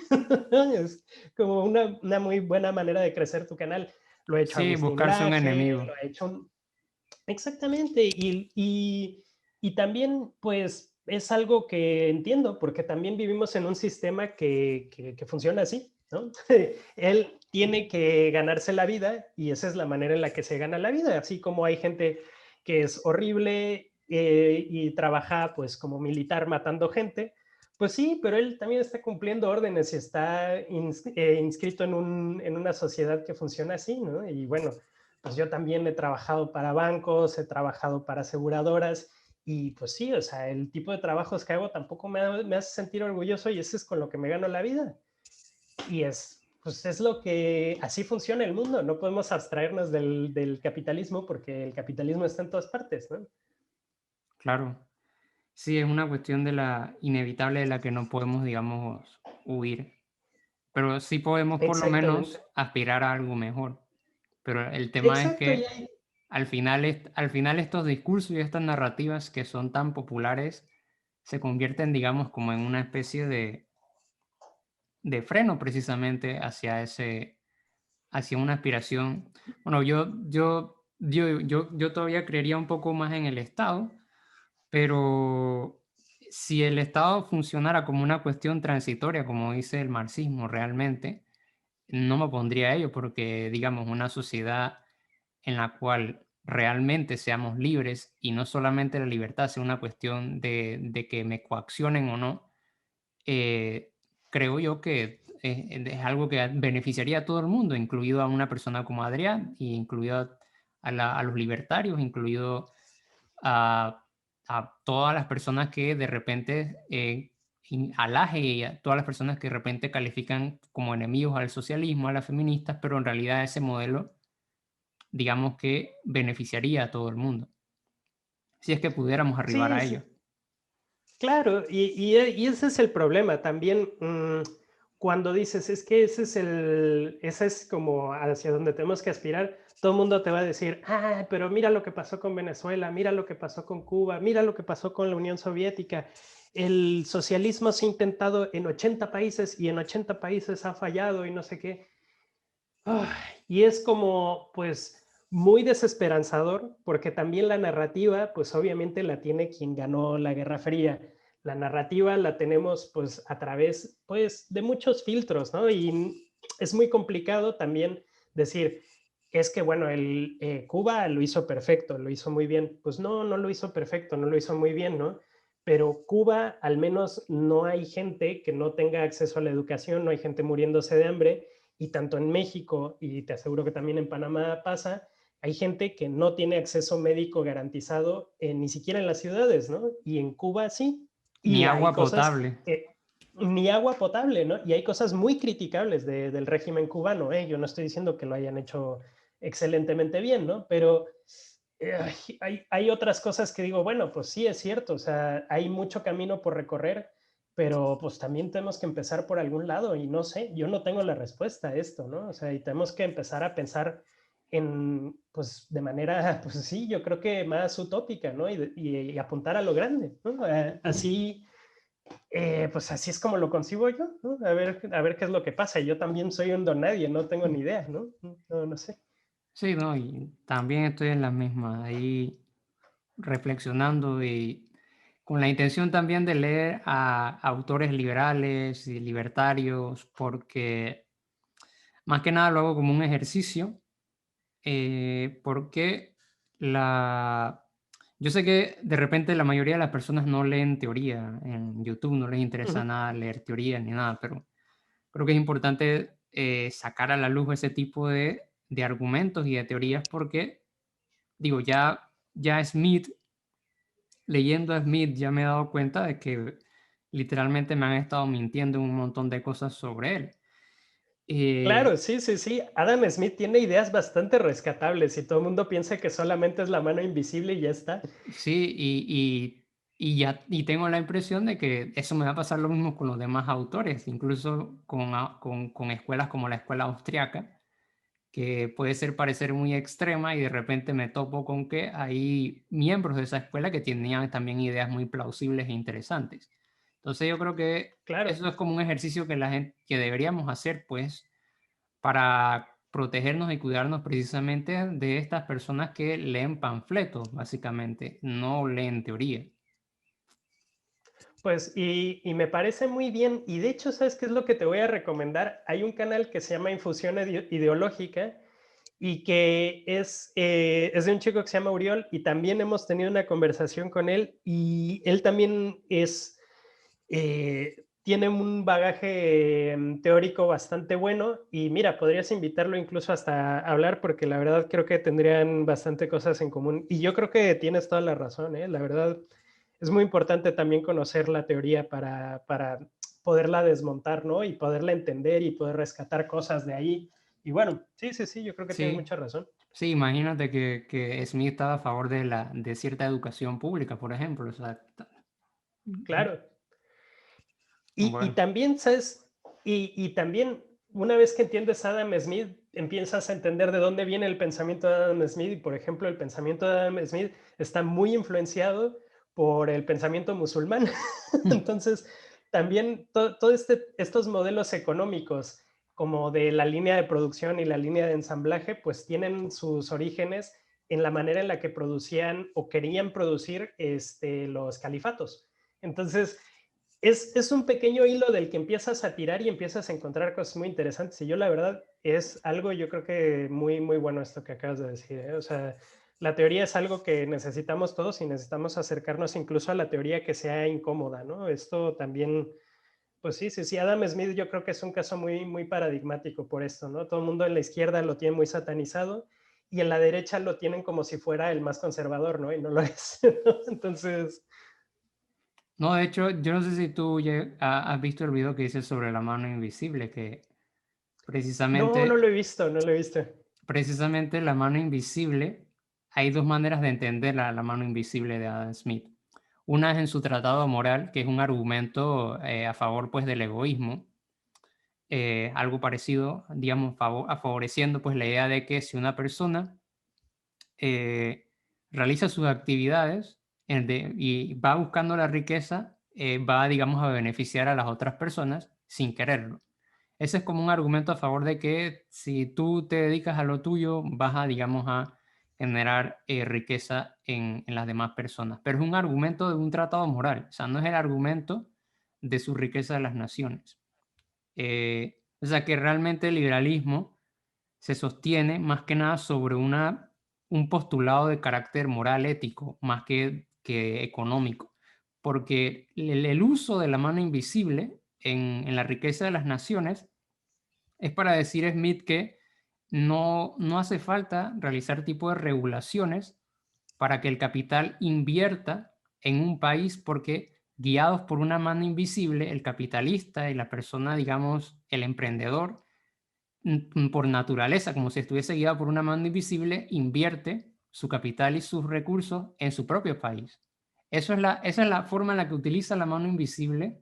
Es como una muy buena manera de crecer tu canal. Lo ha hecho Sí, Agustín buscarse un Laje, enemigo. lo ha hecho exactamente. Y también, pues, es algo que entiendo, porque también vivimos en un sistema que funciona así, ¿no? Él tiene que ganarse la vida y esa es la manera en la que se gana la vida, así como hay gente que es horrible y trabaja, pues, como militar matando gente. Pues sí, pero él también está cumpliendo órdenes y está inscrito en una sociedad que funciona así, ¿no? Y bueno, pues yo también he trabajado para bancos, he trabajado para aseguradoras y pues sí, o sea, el tipo de trabajos que hago tampoco me hace sentir orgulloso y ese es con lo que me gano la vida. Y pues es lo que, así funciona el mundo, no podemos abstraernos del capitalismo porque el capitalismo está en todas partes, ¿no? Claro. Sí, es una cuestión de la inevitable de la que no podemos, digamos, huir. Pero sí podemos por lo Exactamente. menos aspirar a algo mejor. Pero el tema es Exacto, que al final estos discursos y estas narrativas que son tan populares se convierten, digamos, como en una especie de freno precisamente hacia una aspiración. Bueno, yo todavía creería un poco más en el Estado, pero si el Estado funcionara como una cuestión transitoria, como dice el marxismo realmente, no me opondría a ello, porque, digamos, una sociedad en la cual realmente seamos libres y no solamente la libertad sea una cuestión de que me coaccionen o no, eh, creo yo que es algo que beneficiaría a todo el mundo, incluido a una persona como Adrián, y incluido a los libertarios, incluido a, a todas las personas que de repente, a Laje y a todas las personas que de repente califican como enemigos al socialismo, a las feministas, pero en realidad ese modelo, digamos que beneficiaría a todo el mundo, si es que pudiéramos arribar sí, a sí, ello. claro, y ese es el problema también. Cuando dices, es que ese es como hacia donde tenemos que aspirar, todo el mundo te va a decir, ah, pero mira lo que pasó con Venezuela, mira lo que pasó con Cuba, mira lo que pasó con la Unión Soviética. El socialismo se ha intentado en 80 países y en 80 países ha fallado y no sé qué. Ay, y es como, pues, muy desesperanzador, porque también la narrativa, pues obviamente la tiene quien ganó la Guerra Fría. La narrativa la tenemos, pues, a través, pues, de muchos filtros, ¿no? Y es muy complicado también decir, es que, bueno, Cuba lo hizo perfecto, lo hizo muy bien. Pues no, no lo hizo perfecto, no lo hizo muy bien, ¿no? Pero Cuba, al menos, no hay gente que no tenga acceso a la educación, no hay gente muriéndose de hambre y tanto en México, y te aseguro que también en Panamá pasa, hay gente que no tiene acceso médico garantizado ni siquiera en las ciudades, ¿no? Y en Cuba sí. Ni Y hay agua cosas, potable. ni agua potable, ¿no? Y hay cosas muy criticables del régimen cubano, ¿eh? Yo no estoy diciendo que lo hayan hecho excelentemente bien, ¿no? Pero hay otras cosas que digo, bueno, pues sí, es cierto, o sea, hay mucho camino por recorrer, pero pues también tenemos que empezar por algún lado y no sé, yo no tengo la respuesta a esto, ¿no? O sea, y tenemos que empezar a pensar en, pues de manera, pues sí, yo creo que más utópica, ¿no? Y apuntar a lo grande, ¿no? Así, pues así es como lo concibo yo, ¿no? A ver qué es lo que pasa. Yo también soy un don nadie, no tengo ni idea, ¿no? No, no sé. Sí, no, y también estoy en la misma, ahí reflexionando y con la intención también de leer a autores liberales y libertarios, porque más que nada lo hago como un ejercicio, porque la... Yo sé que de repente la mayoría de las personas no leen teoría en YouTube, no les interesa Ujú. nada leer teoría ni nada, pero creo que es importante sacar a la luz ese tipo de argumentos y de teorías porque, digo, ya Smith, leyendo a Smith, ya me he dado cuenta de que literalmente me han estado mintiendo un montón de cosas sobre él. Claro, sí, sí, sí. Adam Smith tiene ideas bastante rescatables y todo el mundo piensa que solamente es la mano invisible y ya está. Sí, y tengo la impresión de que eso me va a pasar lo mismo con los demás autores, incluso con escuelas como la escuela austriaca, que puede ser parecer muy extrema y de repente me topo con que hay miembros de esa escuela que tenían también ideas muy plausibles e interesantes. Entonces yo creo que Claro. eso es como un ejercicio que la gente que deberíamos hacer, pues, para protegernos y cuidarnos precisamente de estas personas que leen panfletos, básicamente, no leen teoría. Pues, y me parece muy bien. Y de hecho, ¿sabes qué es lo que te voy a recomendar? Hay un canal que se llama Infusión Ideológica y que es de un chico que se llama Uriol y también hemos tenido una conversación con él y él también tiene un bagaje teórico bastante bueno y mira, podrías invitarlo incluso hasta a hablar porque la verdad creo que tendrían bastante cosas en común y yo creo que tienes toda la razón, ¿eh? La verdad es muy importante también conocer la teoría para poderla desmontar, ¿no? Y poderla entender y poder rescatar cosas de ahí. Y bueno, sí, sí, sí, yo creo que tienes Sí, mucha razón. sí, imagínate que Smith estaba a favor de cierta educación pública, por ejemplo. O sea, Claro. Y bueno, también, ¿sabes? Y también, una vez que entiendes a Adam Smith, empiezas a entender de dónde viene el pensamiento de Adam Smith. Y, por ejemplo, el pensamiento de Adam Smith está muy influenciado por el pensamiento musulmán. Entonces, también todo estos modelos económicos, como de la línea de producción y la línea de ensamblaje, pues tienen sus orígenes en la manera en la que producían o querían producir los califatos. Entonces, es un pequeño hilo del que empiezas a tirar y empiezas a encontrar cosas muy interesantes. Y yo, la verdad, es algo, yo creo que muy, muy bueno esto que acabas de decir, ¿eh? O sea, la teoría es algo que necesitamos todos y necesitamos acercarnos incluso a la teoría que sea incómoda, ¿no? Esto también, pues sí, sí, sí, Adam Smith yo creo que es un caso muy, muy paradigmático por esto, ¿no? Todo el mundo en la izquierda lo tiene muy satanizado y en la derecha lo tienen como si fuera el más conservador, ¿no? Y no lo es, ¿no? Entonces, no, de hecho, yo no sé si tú has visto el video que dice sobre la mano invisible, que no, no precisamente, lo he visto, no lo he visto. precisamente la mano invisible, hay dos maneras de entender la mano invisible de Adam Smith. Una es en su tratado moral, que es un argumento a favor pues del egoísmo, algo parecido, digamos, favoreciendo pues la idea de que si una persona eh, realiza sus actividades y va buscando la riqueza, va, digamos, a beneficiar a las otras personas sin quererlo. Ese es como un argumento a favor de que si tú te dedicas a lo tuyo, vas a, digamos, a generar riqueza en las demás personas. Pero es un argumento de un tratado moral, o sea, no es el argumento de su riqueza de las naciones. O sea, que realmente el liberalismo se sostiene más que nada sobre un postulado de carácter moral, ético, más que económico, porque el uso de la mano invisible en la riqueza de las naciones es para decir Smith que no hace falta realizar tipo de regulaciones para que el capital invierta en un país porque guiados por una mano invisible, el capitalista y la persona, digamos, el emprendedor, por naturaleza, como si estuviese guiado por una mano invisible, invierte su capital y sus recursos en su propio país. Esa es la forma en la que utiliza la mano invisible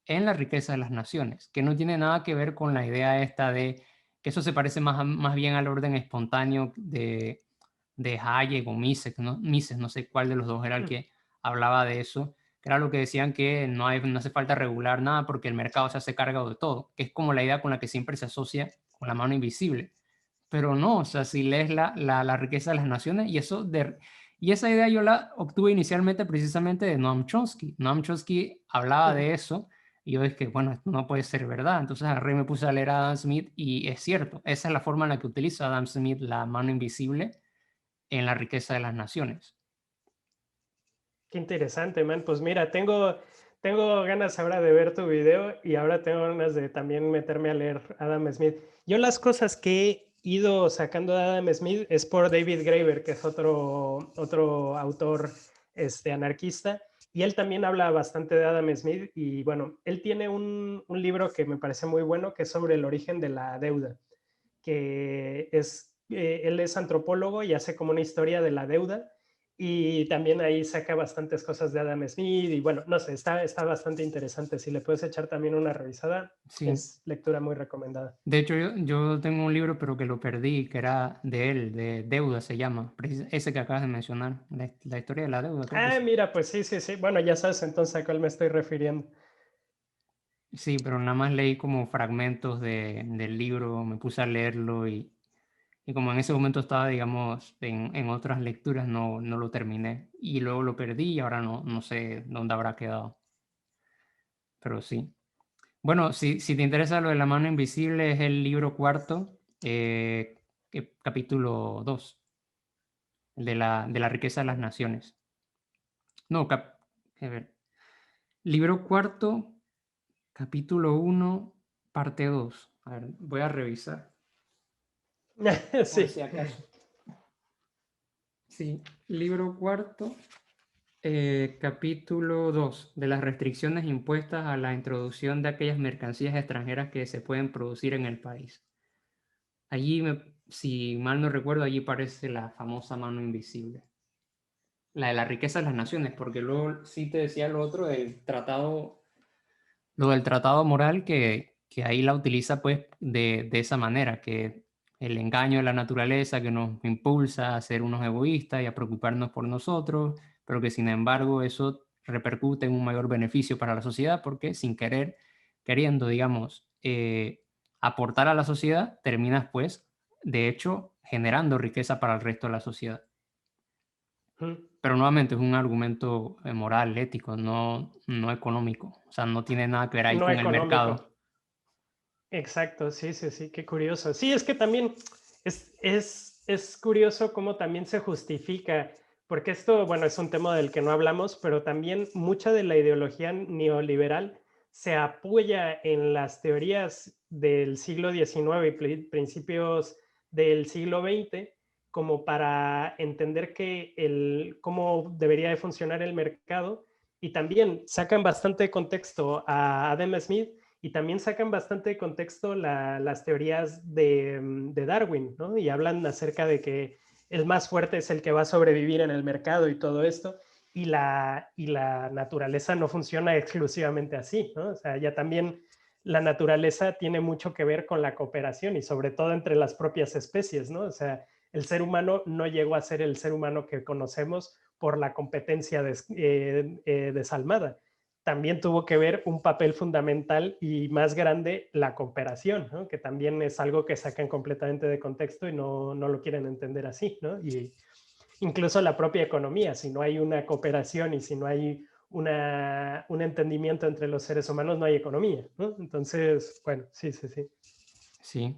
en la riqueza de las naciones, que no tiene nada que ver con la idea esta de que eso se parece más bien al orden espontáneo de Hayek o Mises, no sé cuál de los dos era el Mm. que hablaba de eso, que era lo que decían que no hace falta regular nada porque el mercado se hace cargo de todo, que es como la idea con la que siempre se asocia con la mano invisible. Pero no, o sea, si lees la riqueza de las naciones, y esa idea yo la obtuve inicialmente precisamente de Noam Chomsky. Noam Chomsky hablaba de eso y yo dije, bueno, esto no puede ser verdad. Entonces agarré y me puse a leer a Adam Smith y es cierto, esa es la forma en la que utiliza Adam Smith la mano invisible en la riqueza de las naciones. Qué interesante, man. Pues mira, tengo ganas ahora de ver tu video y ahora tengo ganas de también meterme a leer Adam Smith. Yo las cosas que he ido sacando de Adam Smith es por David Graeber, que es otro autor anarquista, y él también habla bastante de Adam Smith y bueno, él tiene un libro que me parece muy bueno, que es sobre el origen de la deuda, que él es antropólogo y hace como una historia de la deuda y también ahí saca bastantes cosas de Adam Smith y bueno, no sé, está bastante interesante. Si le puedes echar también una revisada, Sí. es lectura muy recomendada. De hecho, yo tengo un libro, pero que lo perdí, que era de él, de Deuda se llama, ese que acabas de mencionar, la historia de la deuda, creo que Ah, sí. mira, pues sí, sí, sí. Bueno, ya sabes entonces a cuál me estoy refiriendo. Sí, pero nada más leí como fragmentos del libro, me puse a leerlo y como en ese momento estaba, digamos, en otras lecturas, no lo terminé. Y luego lo perdí y ahora no sé dónde habrá quedado. Pero sí. Bueno, si te interesa lo de la mano invisible, es el libro cuarto, capítulo 2 de la riqueza de las naciones. No, a ver, libro cuarto, capítulo uno, parte 2. A ver, voy a revisar, por Sí. si acaso. Sí, libro cuarto, capítulo 2 de las restricciones impuestas a la introducción de aquellas mercancías extranjeras que se pueden producir en el país. Allí, si mal no recuerdo, allí aparece la famosa mano invisible, la de la riqueza de las naciones, porque luego sí te decía lo otro lo del tratado moral que ahí la utiliza pues de esa manera, que el engaño de la naturaleza que nos impulsa a ser unos egoístas y a preocuparnos por nosotros, pero que sin embargo eso repercute en un mayor beneficio para la sociedad porque sin querer, queriendo, digamos, aportar a la sociedad, terminas pues, de hecho, generando riqueza para el resto de la sociedad. Pero nuevamente es un argumento moral, ético, no económico. O sea, no tiene nada que ver ahí No con el económico. mercado. Exacto, sí, sí, sí, qué curioso. Sí, es que también es curioso cómo también se justifica, porque esto, bueno, es un tema del que no hablamos, pero también mucha de la ideología neoliberal se apoya en las teorías del siglo XIX y principios del siglo XX como para entender cómo debería de funcionar el mercado y también sacan bastante de contexto a Adam Smith y también sacan bastante de contexto las teorías de Darwin, ¿no? Y hablan acerca de que el más fuerte es el que va a sobrevivir en el mercado y todo esto, y la naturaleza no funciona exclusivamente así, ¿no? O sea, ya también la naturaleza tiene mucho que ver con la cooperación y sobre todo entre las propias especies, ¿no? O sea, el ser humano no llegó a ser el ser humano que conocemos por la competencia desalmada, también tuvo que ver un papel fundamental y más grande la cooperación, ¿no? Que también es algo que sacan completamente de contexto y no lo quieren entender así, ¿no? Y incluso la propia economía, si no hay una cooperación y si no hay un entendimiento entre los seres humanos, no hay economía, ¿no? Entonces, bueno, sí, sí, sí. Sí.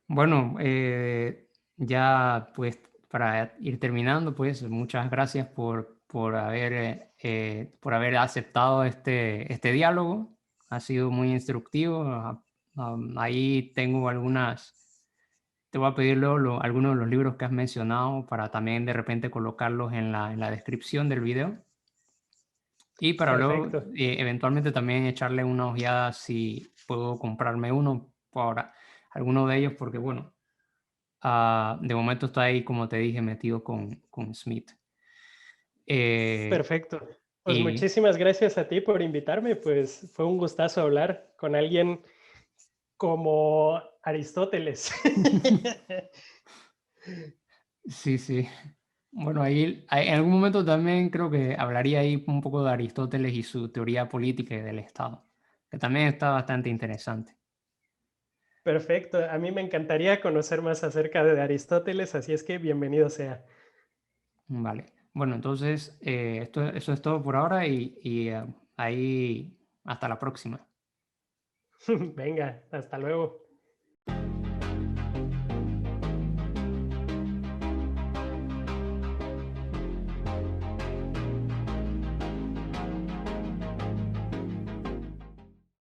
Bueno, ya pues para ir terminando, pues muchas gracias por haber aceptado este diálogo. Ha sido muy instructivo. Ahí tengo te voy a pedir luego algunos de los libros que has mencionado para también de repente colocarlos en la descripción del video. Y para luego Perfecto. eventualmente también echarle una ojeada si puedo comprarme uno por alguno de ellos, porque bueno, De momento estoy ahí, como te dije, metido con Smith. Eh, Perfecto. Pues y muchísimas gracias a ti por invitarme, pues fue un gustazo hablar con alguien como Aristóteles. sí, sí. Bueno, en algún momento también creo que hablaría ahí un poco de Aristóteles y su teoría política y del Estado, que también está bastante interesante. Perfecto. A mí me encantaría conocer más acerca de Aristóteles, así es que bienvenido sea. Vale. Bueno, entonces, eso es todo por ahora y ahí hasta la próxima. Venga, hasta luego.